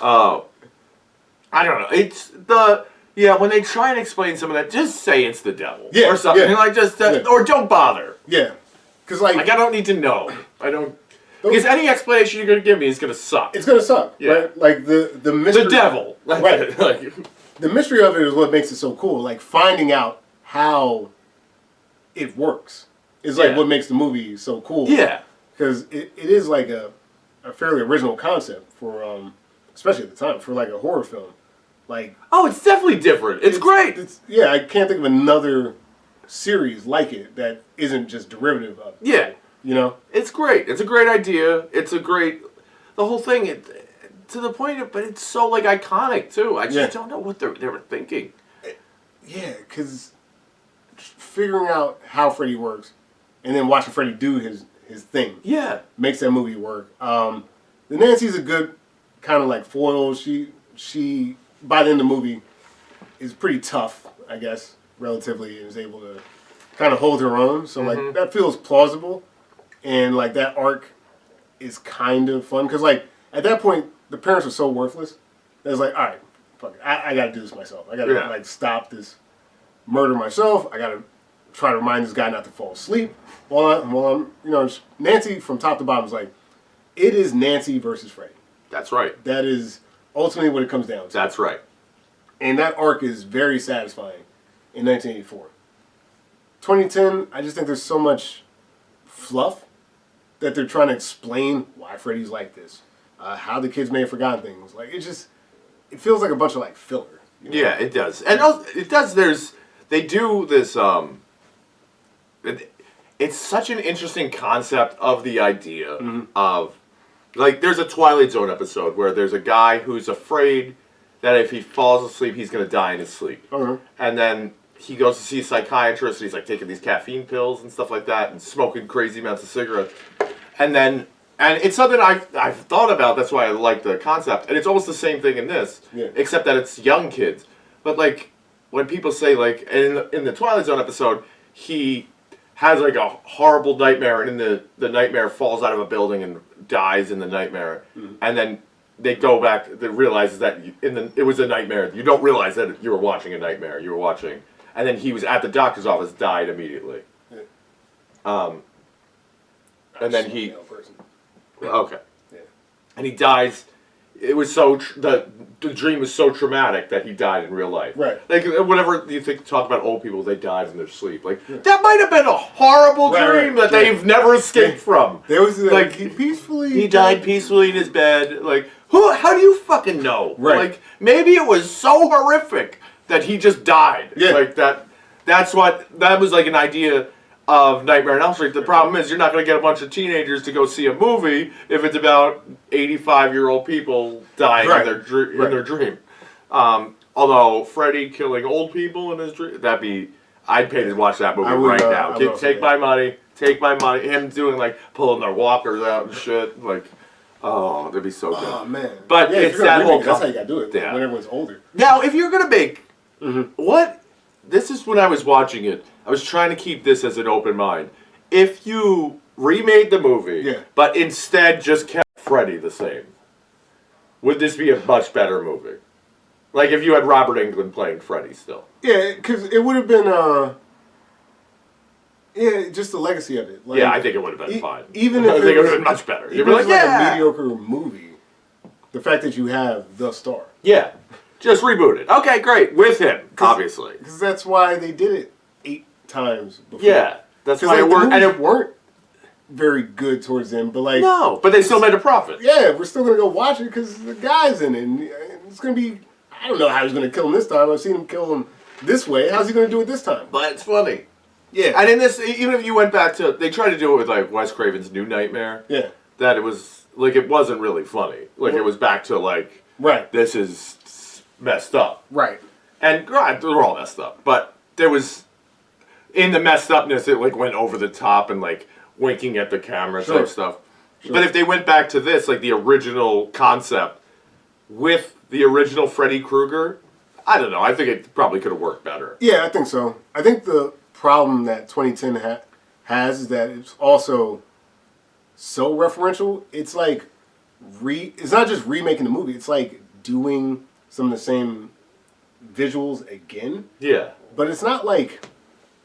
I don't know. It's the... Yeah, when they try and explain some of that, just say it's the devil. Yeah, or something. Yeah. Like, just... Or don't bother. Yeah. Because, like... I don't need to know. I don't... Because any explanation you're going to give me is going to suck. It's going to suck. Yeah. Right? Like, the mystery... The devil. Right. Like, the mystery of it is what makes it so cool. Like, finding out how it works is like what makes the movie so cool. Yeah. Because it is like a fairly original concept for, especially at the time, for like a horror film. Like, oh, it's definitely different. It's great. Yeah, I can't think of another series like it that isn't just derivative of it. Yeah. You know? It's great. It's a great idea. It's a great... The whole thing, to the point, but it's so like iconic too. I just don't know what they were thinking. Yeah, because figuring out how Freddy works and then watching Freddy do his thing makes that movie work. The Nancy's a good kind of like foil. She by the end of the movie is pretty tough, I guess, relatively, and is able to kind of hold her own. So like that feels plausible, and like that arc is kind of fun because like at that point the parents are so worthless that it's like, all right, fuck it, I got to do this myself. I got to like stop this murder myself. I got to try to remind this guy not to fall asleep while I'm you know, Nancy from top to bottom is like, it is Nancy versus Freddy. That's right. That is ultimately what it comes down to. That's right. And that arc is very satisfying in 1984. 2010, I just think there's so much fluff that they're trying to explain why Freddy's like this, how the kids may have forgotten things. Like it feels like a bunch of like filler. You know? Yeah, it does, and also, it does. They do this. It's such an interesting concept of the idea of, like, there's a Twilight Zone episode where there's a guy who's afraid that if he falls asleep, he's going to die in his sleep. And then he goes to see a psychiatrist, and he's, like, taking these caffeine pills and stuff like that and smoking crazy amounts of cigarettes. And it's something I've thought about, that's why I like the concept. And it's almost the same thing in this, except that it's young kids. But, like, when people say, like, in the Twilight Zone episode, he has like a horrible nightmare, and in the nightmare falls out of a building and dies in the nightmare, and then they go back. They realize that it was a nightmare. You don't realize that you were watching a nightmare. You were watching, and then he was at the doctor's office, died immediately. And then he. Okay. Yeah. And he dies. It was so the dream was so traumatic that he died in real life. Right. Like whenever you talk about old people, they died in their sleep. Like that might have been a horrible dream that they've never escaped from. There was like he died peacefully in his bed. Like how do you fucking know? Right. Like maybe it was so horrific that he just died. Yeah. Like that was like an idea of Nightmare on Elm Street. The problem is you're not going to get a bunch of teenagers to go see a movie if it's about 85-year-old people dying in their dream. Although Freddy killing old people in his dream, I'd pay to watch that movie right now. Take my money. Him doing like pulling their walkers out and shit. Like, oh, that'd be so good. Oh man! But it's that whole. That's how you gotta do it. When everyone's older. Now, if you're gonna make what, this is when I was watching it. I was trying to keep this as an open mind. If you remade the movie, but instead just kept Freddy the same, would this be a much better movie? Like if you had Robert Englund playing Freddy still. Yeah, because it would have been, just the legacy of it. Like, yeah, I think it would have been fine. Even if I think it would have been much better. Even if it was like a mediocre movie, the fact that you have the star. Yeah, just reboot it. Okay, great. With him, obviously. Because that's why they did it 8 times before. Yeah, that's why it worked. And it weren't very good towards them, but like no, but they still made a profit. Yeah, we're still gonna go watch it because the guy's in it. And it's gonna be. I don't know how he's gonna kill him this time. I've seen him kill him this way. How's he gonna do it this time? But it's funny. Yeah, and in this, even if you went back to, they tried to do it with like Wes Craven's New Nightmare. Yeah, that it was like it wasn't really funny. Like it was back to like this is messed up. Right. And they're all messed up, but there was. In the messed upness, it like went over the top and like winking at the camera type stuff. Sure. But if they went back to this, like the original concept with the original Freddy Krueger, I don't know. I think it probably could have worked better. Yeah, I think so. I think the problem that 2010 has is that it's also so referential. It's like it's not just remaking the movie. It's like doing some of the same visuals again. Yeah. But it's not like.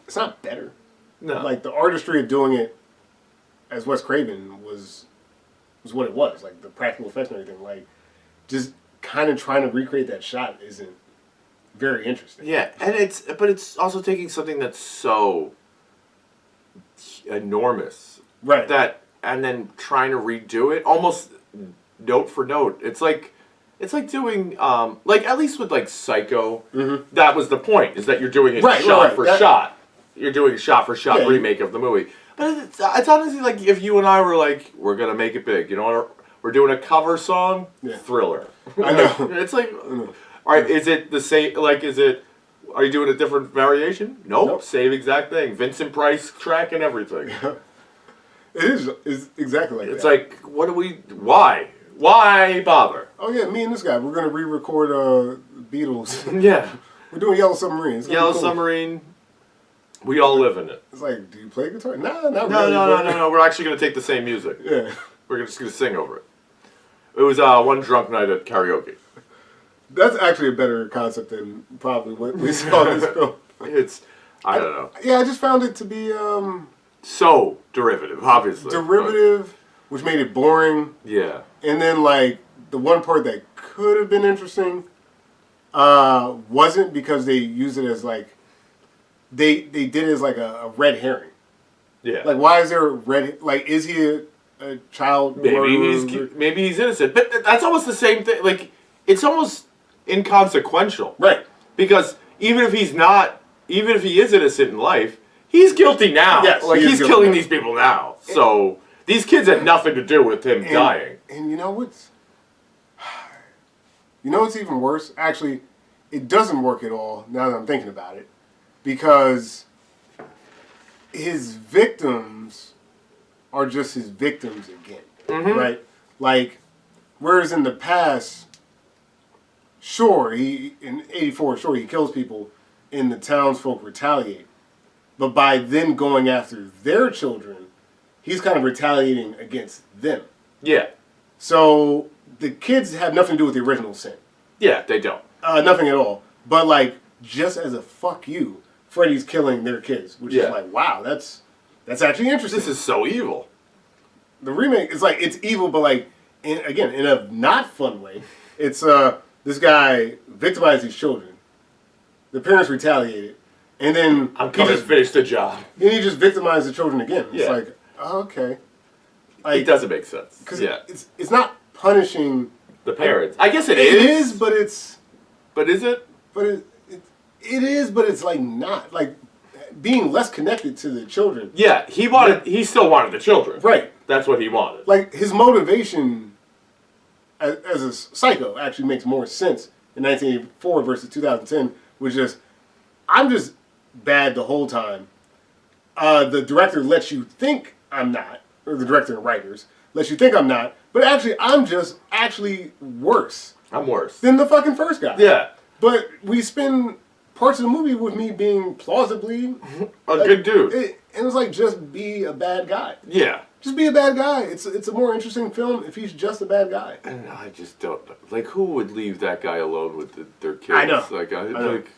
It's not better. No. Like the artistry of doing it as Wes Craven was what it was. Like the practical effects and everything. Like just kind of trying to recreate that shot isn't very interesting. Yeah, and it's also taking something that's so enormous. Right. And then trying to redo it almost note for note. It's like doing like at least with like Psycho, that was the point, is that you're doing it shot for shot. You're doing a shot-for-shot remake of the movie. But it's honestly like if you and I were like, we're going to make it big. You know what? We're doing a cover song, Thriller. I know. It's like, all right, is it the same, like, are you doing a different variation? Nope. Same exact thing. Vincent Price track and everything. It's exactly like that. It's like, why? Why bother? Oh yeah, me and this guy, we're going to re-record Beatles. Yeah. We're doing Yellow Submarine. Yellow Submarine. We all live in it. It's like, do you play guitar? No, not really. No. We're actually going to take the same music. Yeah. We're just going to sing over it. It was one drunk night at karaoke. That's actually a better concept than probably what we saw in this film. I don't know. Yeah, I just found it to be... so derivative, obviously. Derivative, which made it boring. Yeah. And then, like, the one part that could have been interesting wasn't, because they used it as, like... They did it as like a red herring. Yeah. Like, why is there a red? Like, is he a child? Maybe he's innocent, but that's almost the same thing. Like, it's almost inconsequential, right? Because even if he is innocent in life, he's guilty now. Yes, like he's killing these people now. So these kids had nothing to do with him dying. And you know what's even worse? Actually, it doesn't work at all. Now that I'm thinking about it. Because his victims are just his victims again, right? Like, whereas in the past, in '84, he kills people and the townsfolk retaliate. But by then going after their children, he's kind of retaliating against them. Yeah. So the kids have nothing to do with the original sin. Yeah, they don't. Nothing at all. But like, just as a fuck you, Freddy's killing their kids, which is like, wow, that's actually interesting. This is so evil. The remake is like, it's evil, but like, in a not fun way. It's this guy victimized these children. The parents retaliated, and then he just finished the job. Then he just victimized the children again. It's like, oh, okay. Like, it doesn't make sense. Because it's not punishing the parents. I guess it is. is. It is, but it's. But is it? But it is, but it's like not like being less connected to the children. Yeah, he still wanted the children. Right. That's what he wanted. Like his motivation as a psycho actually makes more sense in 1984 versus 2010, which is I'm just bad the whole time. The director lets you think I'm not, or the director and writers lets you think I'm not, but actually I'm just actually worse. I'm worse than the fucking first guy. Yeah. But we spend parts of the movie with me being plausibly a good dude. And it was like, just be a bad guy. Yeah. Just be a bad guy. It's a more interesting film if he's just a bad guy. And I just don't know. Like, who would leave that guy alone with their kids? I know. Like,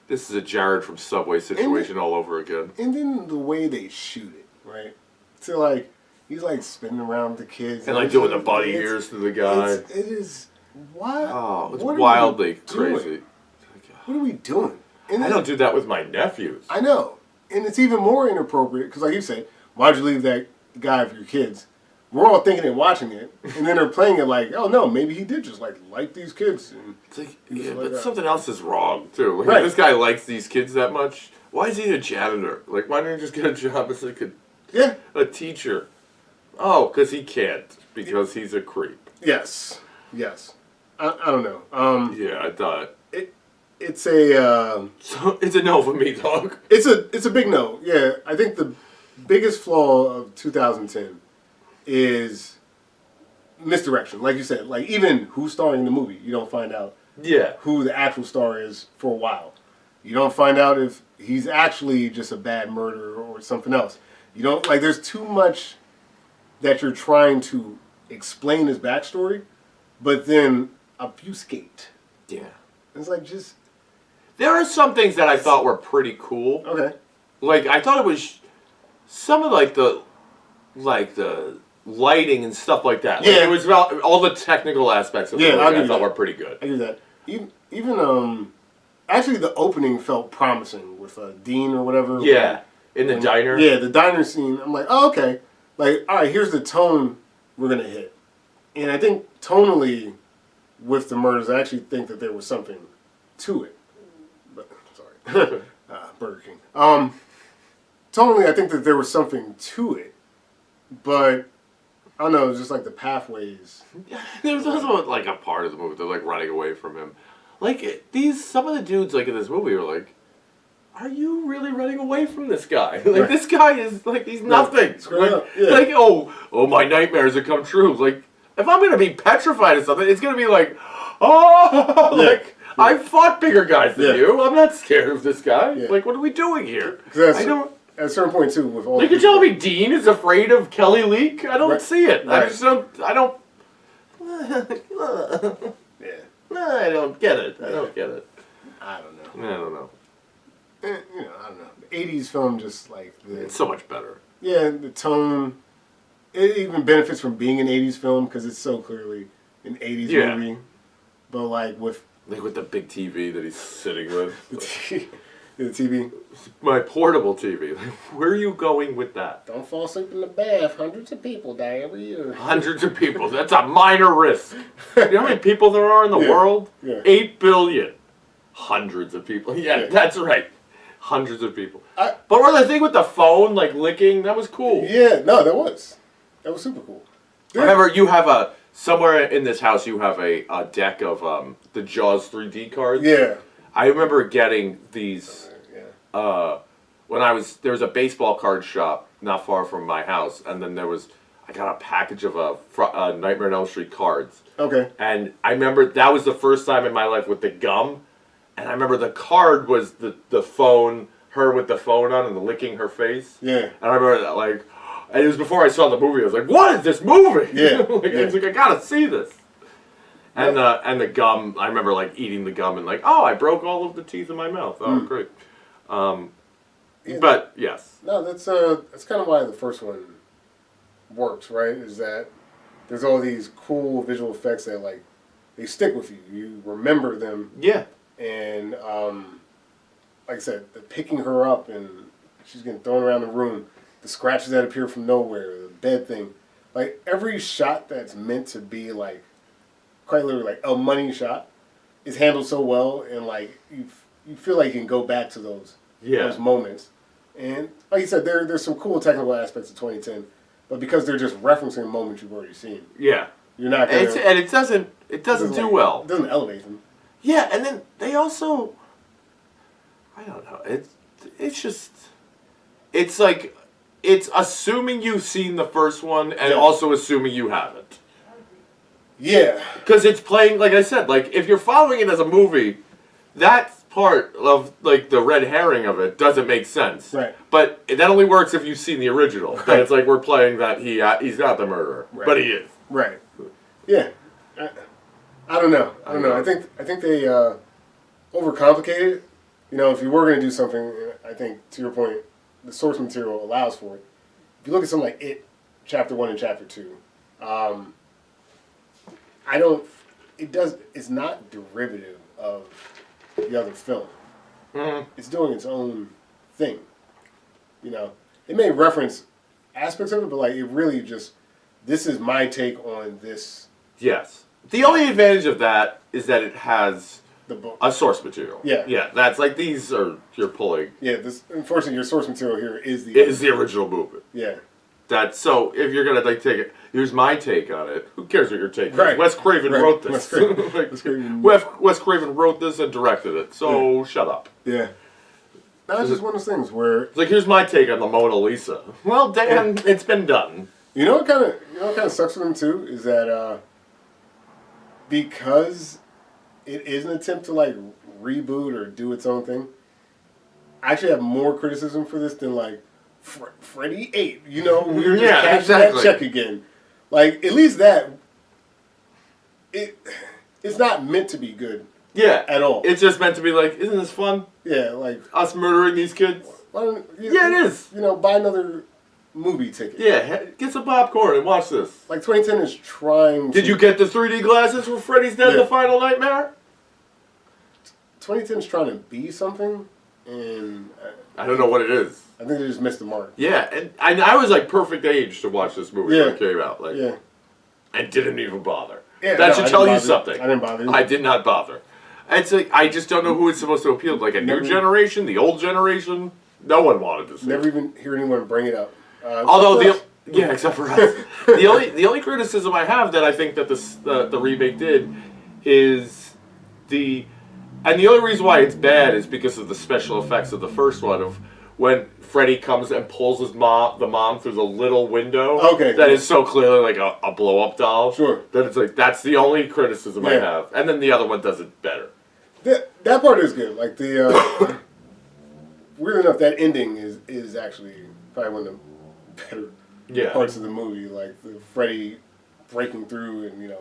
this is a Jared from Subway situation all over again. And then the way they shoot it, right? So, like, he's, like, spinning around with the kids. And like, doing the bunny ears to the guy. It is... What? Oh, it's wildly crazy. What are we doing? And I don't do that with my nephews. I know. And it's even more inappropriate, because like you said, why'd you leave that guy for your kids? We're all thinking and watching it, and then they're playing it like, oh no, maybe he did just like these kids. And it's like, yeah, but something else is wrong too. Like, right. This guy likes these kids that much. Why is he a janitor? Like, why didn't he just get a job as like a teacher? Oh, because he can't, because he's a creep. Yes. I don't know. Yeah, I thought it's a so it's a no for me, dog. It's a big no. Yeah, I think the biggest flaw of 2010 is misdirection. Like you said, like even who's starring in the movie, you don't find out. Yeah. Who the actual star is for a while. You don't find out if he's actually just a bad murderer or something else. You don't like. There's too much that you're trying to explain his backstory, but then obfuscate. Yeah. It's like just... There are some things that I thought were pretty cool. Okay. Like, I thought it was... Some of, the lighting and stuff like that. Like, yeah. It was about all the technical aspects of the movie I thought were pretty good. I do that. Even actually the opening felt promising with Dean or whatever. Yeah. In the diner. Yeah, the diner scene. I'm like, oh, okay. Like, all right, here's the tone we're going to hit. And I think tonally... with the murders, I actually think that there was something to it. But, sorry. Burger King. Totally, I think that there was something to it. But, I don't know, just like the pathways. There was also, like, a part of the movie, they're, like, running away from him. Like, some of the dudes, like, in this movie are like, are you really running away from this guy? Like, right. This guy is, like, he's nothing. Like, oh, my nightmares have come true. Like, if I'm going to be petrified of something, it's going to be like, I fought bigger guys than you. I'm not scared of this guy. Yeah. Like, what are we doing here? I don't... At a certain point, too, with all... Like, you're telling me Dean is afraid of Kelly Leak? I don't see it. Right. I don't... Yeah. No, I don't get it. I don't get it. I don't know. I don't know. I don't know. The 80s film just, like... It's so much better. Yeah, the tone... It even benefits from being an 80s film because it's so clearly an 80s movie. But like with the big TV that he's sitting with. The TV. My portable TV. Like, where are you going with that? Don't fall asleep in the bath. Hundreds of people die every year. Hundreds of people. That's a minor risk. You know how many people there are in the world? Yeah. 8 billion. Hundreds of people. Yeah, that's right. Hundreds of people. But the thing with the phone, like licking, that was cool. Yeah, no, that was super cool. Yeah. Remember, you have somewhere in this house, you have a deck of the Jaws 3D cards. Yeah. I remember getting these when there was a baseball card shop not far from my house, and then I got a package of Nightmare on Elm Street cards. Okay. And I remember that was the first time in my life with the gum, and I remember the card was the phone, her with the phone on and licking her face. Yeah. And I remember that, like, and it was before I saw the movie. I was like, what is this movie? Yeah. I was like, I gotta see this. And the gum, I remember like eating the gum and like, oh, I broke all of the teeth in my mouth. Oh, great. But yes. No, that's kind of why the first one works, right? Is that there's all these cool visual effects that like they stick with you. You remember them. Yeah. And like I said, the picking her up and she's getting thrown around the room, the scratches that appear from nowhere, the bed thing, like every shot that's meant to be like quite literally like a money shot is handled so well, and like you feel like you can go back to those moments. And like you said, there's some cool technical aspects of 2010, but because they're just referencing moments you've already seen. Yeah. You're not gonna, and it doesn't do well. It doesn't elevate them. Yeah, and then they also, I don't know. It's just, it's like, it's assuming you've seen the first one and also assuming you haven't. Yeah. Because it's playing, like I said, like if you're following it as a movie, that part of like the red herring of it doesn't make sense. Right. But that only works if you've seen the original. Right. That it's like we're playing that he's not the murderer, but he is. Right. Yeah. I don't know. I think they overcomplicated it. You know, if you were going to do something, I think to your point, the source material allows for it. If you look at something like It, Chapter 1 and Chapter 2, it's not derivative of the other film. Mm-hmm. It's doing its own thing. You know, it may reference aspects of it, but like it really just, this is my take on this. Yes. The only advantage of that is that it has a source material. Yeah. Yeah, that's like these are, you're pulling. Yeah, unfortunately your source material here is the original movie. Yeah. So if you're going to like take it, here's my take on it. Who cares what your take is? Wes Craven wrote this. Wes Craven wrote this and directed it, so shut up. Yeah. That's just one of those things where it's like, here's my take on the Mona Lisa. Well, Dan, it's been done. You know what kind of sucks for them too is that because it is an attempt to like reboot or do its own thing. I actually have more criticism for this than like Freddy 8. You know, we were just cashing that check again. Like at least that it's not meant to be good. Yeah, at all. It's just meant to be like, isn't this fun? Yeah, like us murdering these kids. Yeah, it is. You know, buy another movie ticket. Yeah, get some popcorn and watch this. Like 2010 is trying. Did you get the 3D glasses for Freddy's Dead: The Final Nightmare? 2010 is trying to be something, and I don't know what it is. I think they just missed the mark. Yeah, and I was like perfect age to watch this movie when it came out. Like, and didn't even bother. Yeah, that should tell you something. I didn't bother. I did not bother. It's like, I just don't know who it's supposed to appeal to. Like a new generation, the old generation. No one wanted to see. Never even hear anyone bring it up. Although except for us. the only criticism I have that I think that the remake did is and the only reason why it's bad is because of the special effects of the first one of when Freddy comes and pulls the mom through the little window. Okay. That is so clearly like a blow up doll. Sure. That it's like that's the only criticism I have, and then the other one does it better. That part is good. Like the weird enough, that ending is actually probably one of the better parts of the movie. Like the Freddy breaking through, and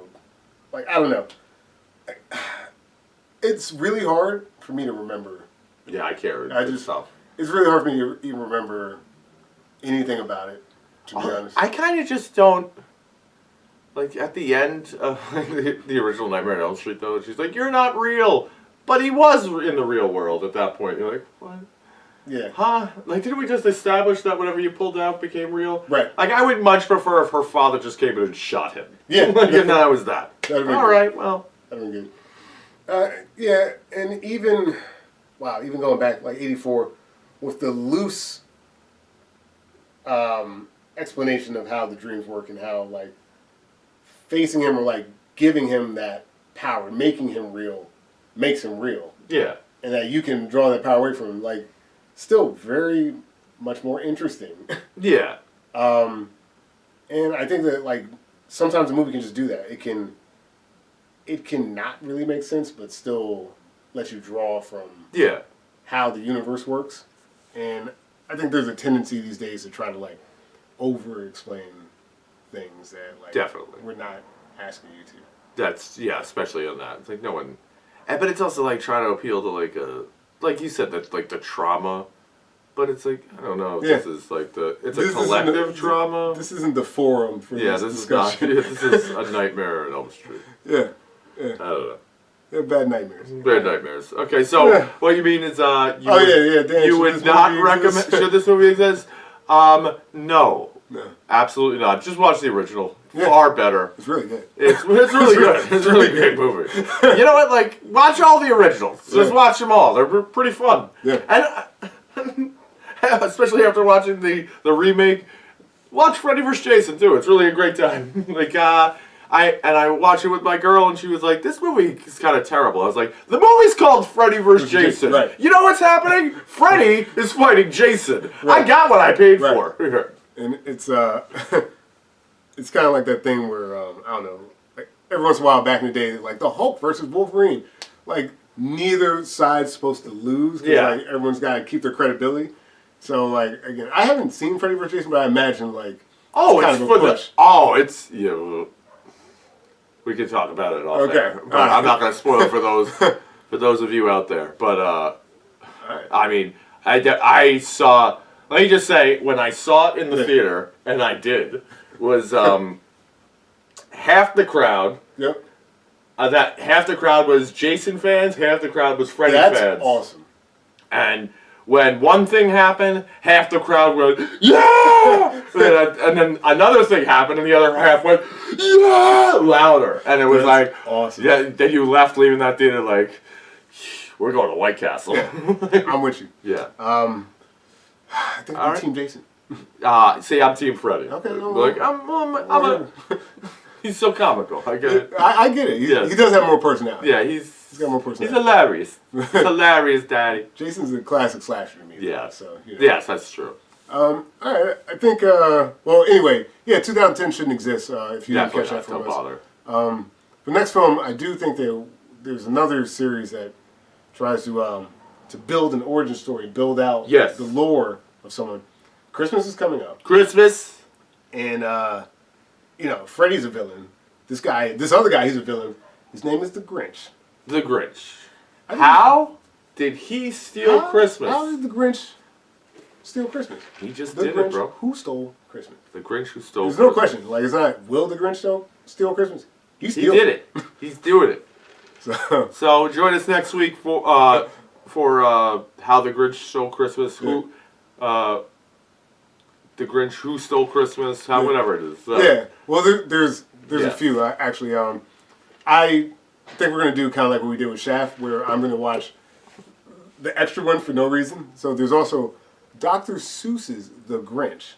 like I don't know. It's really hard for me to remember. Yeah, I care. It's really hard for me to even remember anything about it. To be honest, I kind of just don't. Like at the end of the original Nightmare on Elm Street, though, she's like, "You're not real," but he was in the real world at that point. You're like, "What?" Yeah. Huh? Like, didn't we just establish that whatever you pulled out became real? Right. Like, I would much prefer if her father just came in and shot him. Yeah. Like, and that was that. All right. Well. That'd be good. Yeah, and even going back like '84. With the loose explanation of how the dreams work and how like facing him or like giving him that power, making him real, makes him real. Yeah. And that you can draw that power away from him, like still very much more interesting. Yeah. And I think that like sometimes a movie can just do that. It can not really make sense, but still let you draw from how the universe works. And I think there's a tendency these days to try to like over-explain things that like definitely we're not asking you to. That's especially on that. It's like no one, but it's also like trying to appeal to like you said, that like the trauma. But it's like I don't know. This is like it's a collective trauma. This isn't the forum for this discussion. This is a nightmare at Elm Street. Yeah. I don't know. They're bad nightmares. Bad nightmares. Okay, so what you mean is Dan, you would not recommend? Should this movie exist? No. Absolutely not. Just watch the original. Yeah. Far better. It's really good. It's really good. It's a really great movie. You know what? Like, watch all the originals. Just watch them all. They're pretty fun. Yeah. And especially after watching the remake, watch Freddy vs. Jason too. It's really a great time. Like, I watched it with my girl, and she was like, "This movie is kind of terrible." I was like, "The movie's called Freddy vs. Jason. Right. You know what's happening? Freddy is fighting Jason. Right. I got what I paid for." And it's it's kind of like that thing where I don't know, like every once in a while back in the day, like the Hulk versus Wolverine, like neither side's supposed to lose. Like everyone's got to keep their credibility. So like again, I haven't seen Freddy vs. Jason, but I imagine like we can talk about it off there. But I'm not going to spoil it for those of you out there. But I mean, I saw. Let me just say, when I saw it in the theater, and I did, was half the crowd. Yep. That half the crowd was Jason fans, half the crowd was Freddy fans. That's awesome. And when one thing happened, half the crowd went, "Yeah!" and then another thing happened, and the other half went, "Yeah!" louder. And it was like, awesome. Yeah, then you left leaving that theater like, we're going to White Castle. I'm with you. Yeah. I think I'm Team Jason. See, I'm Team Freddy. Okay. Like, he's so comical. I get it. I get it. He does have more personality. Yeah, he's got more personality. He's hilarious. He's hilarious, Daddy. Jason's a classic slasher to me. Yeah. So, Yes, that's true. All right. I think, well, anyway, 2010 shouldn't exist if you didn't catch that from us. Don't bother. The next film, I do think there's another series that tries to build an origin story, build out the lore of someone. Christmas is coming up. Christmas. And, Freddy's a villain. This other guy, he's a villain. His name is the Grinch. The Grinch. How did he steal Christmas? How did the Grinch steal Christmas? He just did it, bro. Who stole Christmas? The Grinch who stole There's no question. Like, it's not, will the Grinch steal Christmas? He did it. He's doing it. So join us next week for How the Grinch Stole Christmas. Who, the Grinch Who Stole Christmas. Whatever it is. Well, there's a few actually. I think we're gonna do kind of like what we did with Shaft, where I'm gonna watch the extra one for no reason. So there's also Dr. Seuss's The Grinch,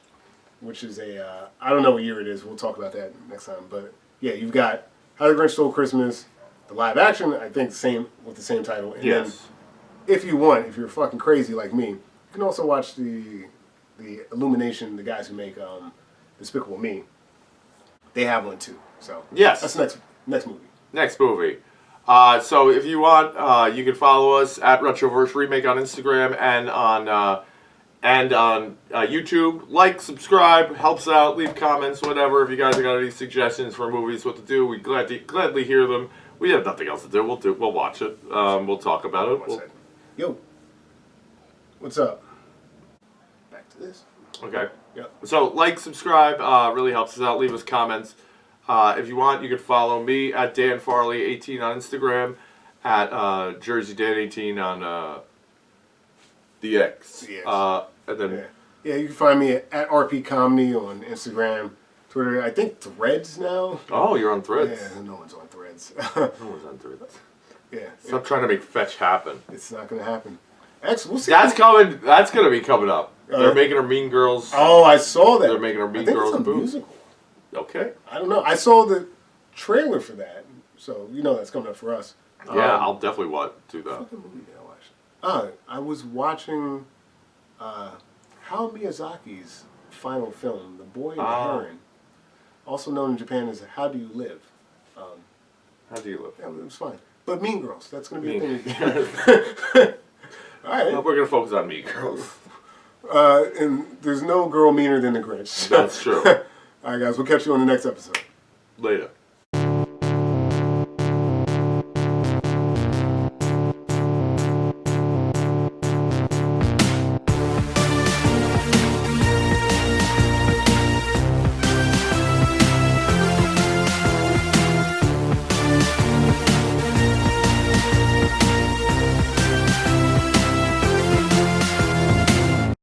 which is I don't know what year it is. We'll talk about that next time. But yeah, you've got How the Grinch Stole Christmas, the live action. I think with the same title. And then if you're fucking crazy like me, you can also watch the Illumination, the guys who make Despicable Me. They have one too. So that's next movie. Next movie. So if you want, you can follow us at Retroverse Remake on Instagram and on YouTube. Like, subscribe, helps out. Leave comments, whatever. If you guys have got any suggestions for movies, what to do, we gladly hear them. We have nothing else to do. We'll watch it. We'll talk about it. Yo, what's up? Back to this. Okay. Yep. So like, subscribe. Really helps us out. Leave us comments. If you want, you can follow me at Dan Farley 18 on Instagram, at Jersey Dan 18 on the X. And then you can find me at RP Comedy on Instagram, Twitter. I think Threads now. Oh, you're on Threads. Yeah, no one's on Threads. No one's on Threads. Yeah. Stop trying to make fetch happen. It's not gonna happen. X, we'll see. That's coming. That's gonna be coming up. They're making her Mean Girls. Oh, I saw that. They're making her Mean Girls. It's a musical. Okay. I don't know. I saw the trailer for that, so that's coming up for us. Yeah, I'll definitely do that. What movie did I watch? I was watching Hayao Miyazaki's final film, The Boy and the Heron, also known in Japan as How Do You Live? How Do You Live? Yeah, it was fine. But Mean Girls, that's going to be a thing. All right. Well, we're going to focus on Mean Girls. And there's no girl meaner than the Grinch. That's true. All right, guys, we'll catch you on the next episode. Later.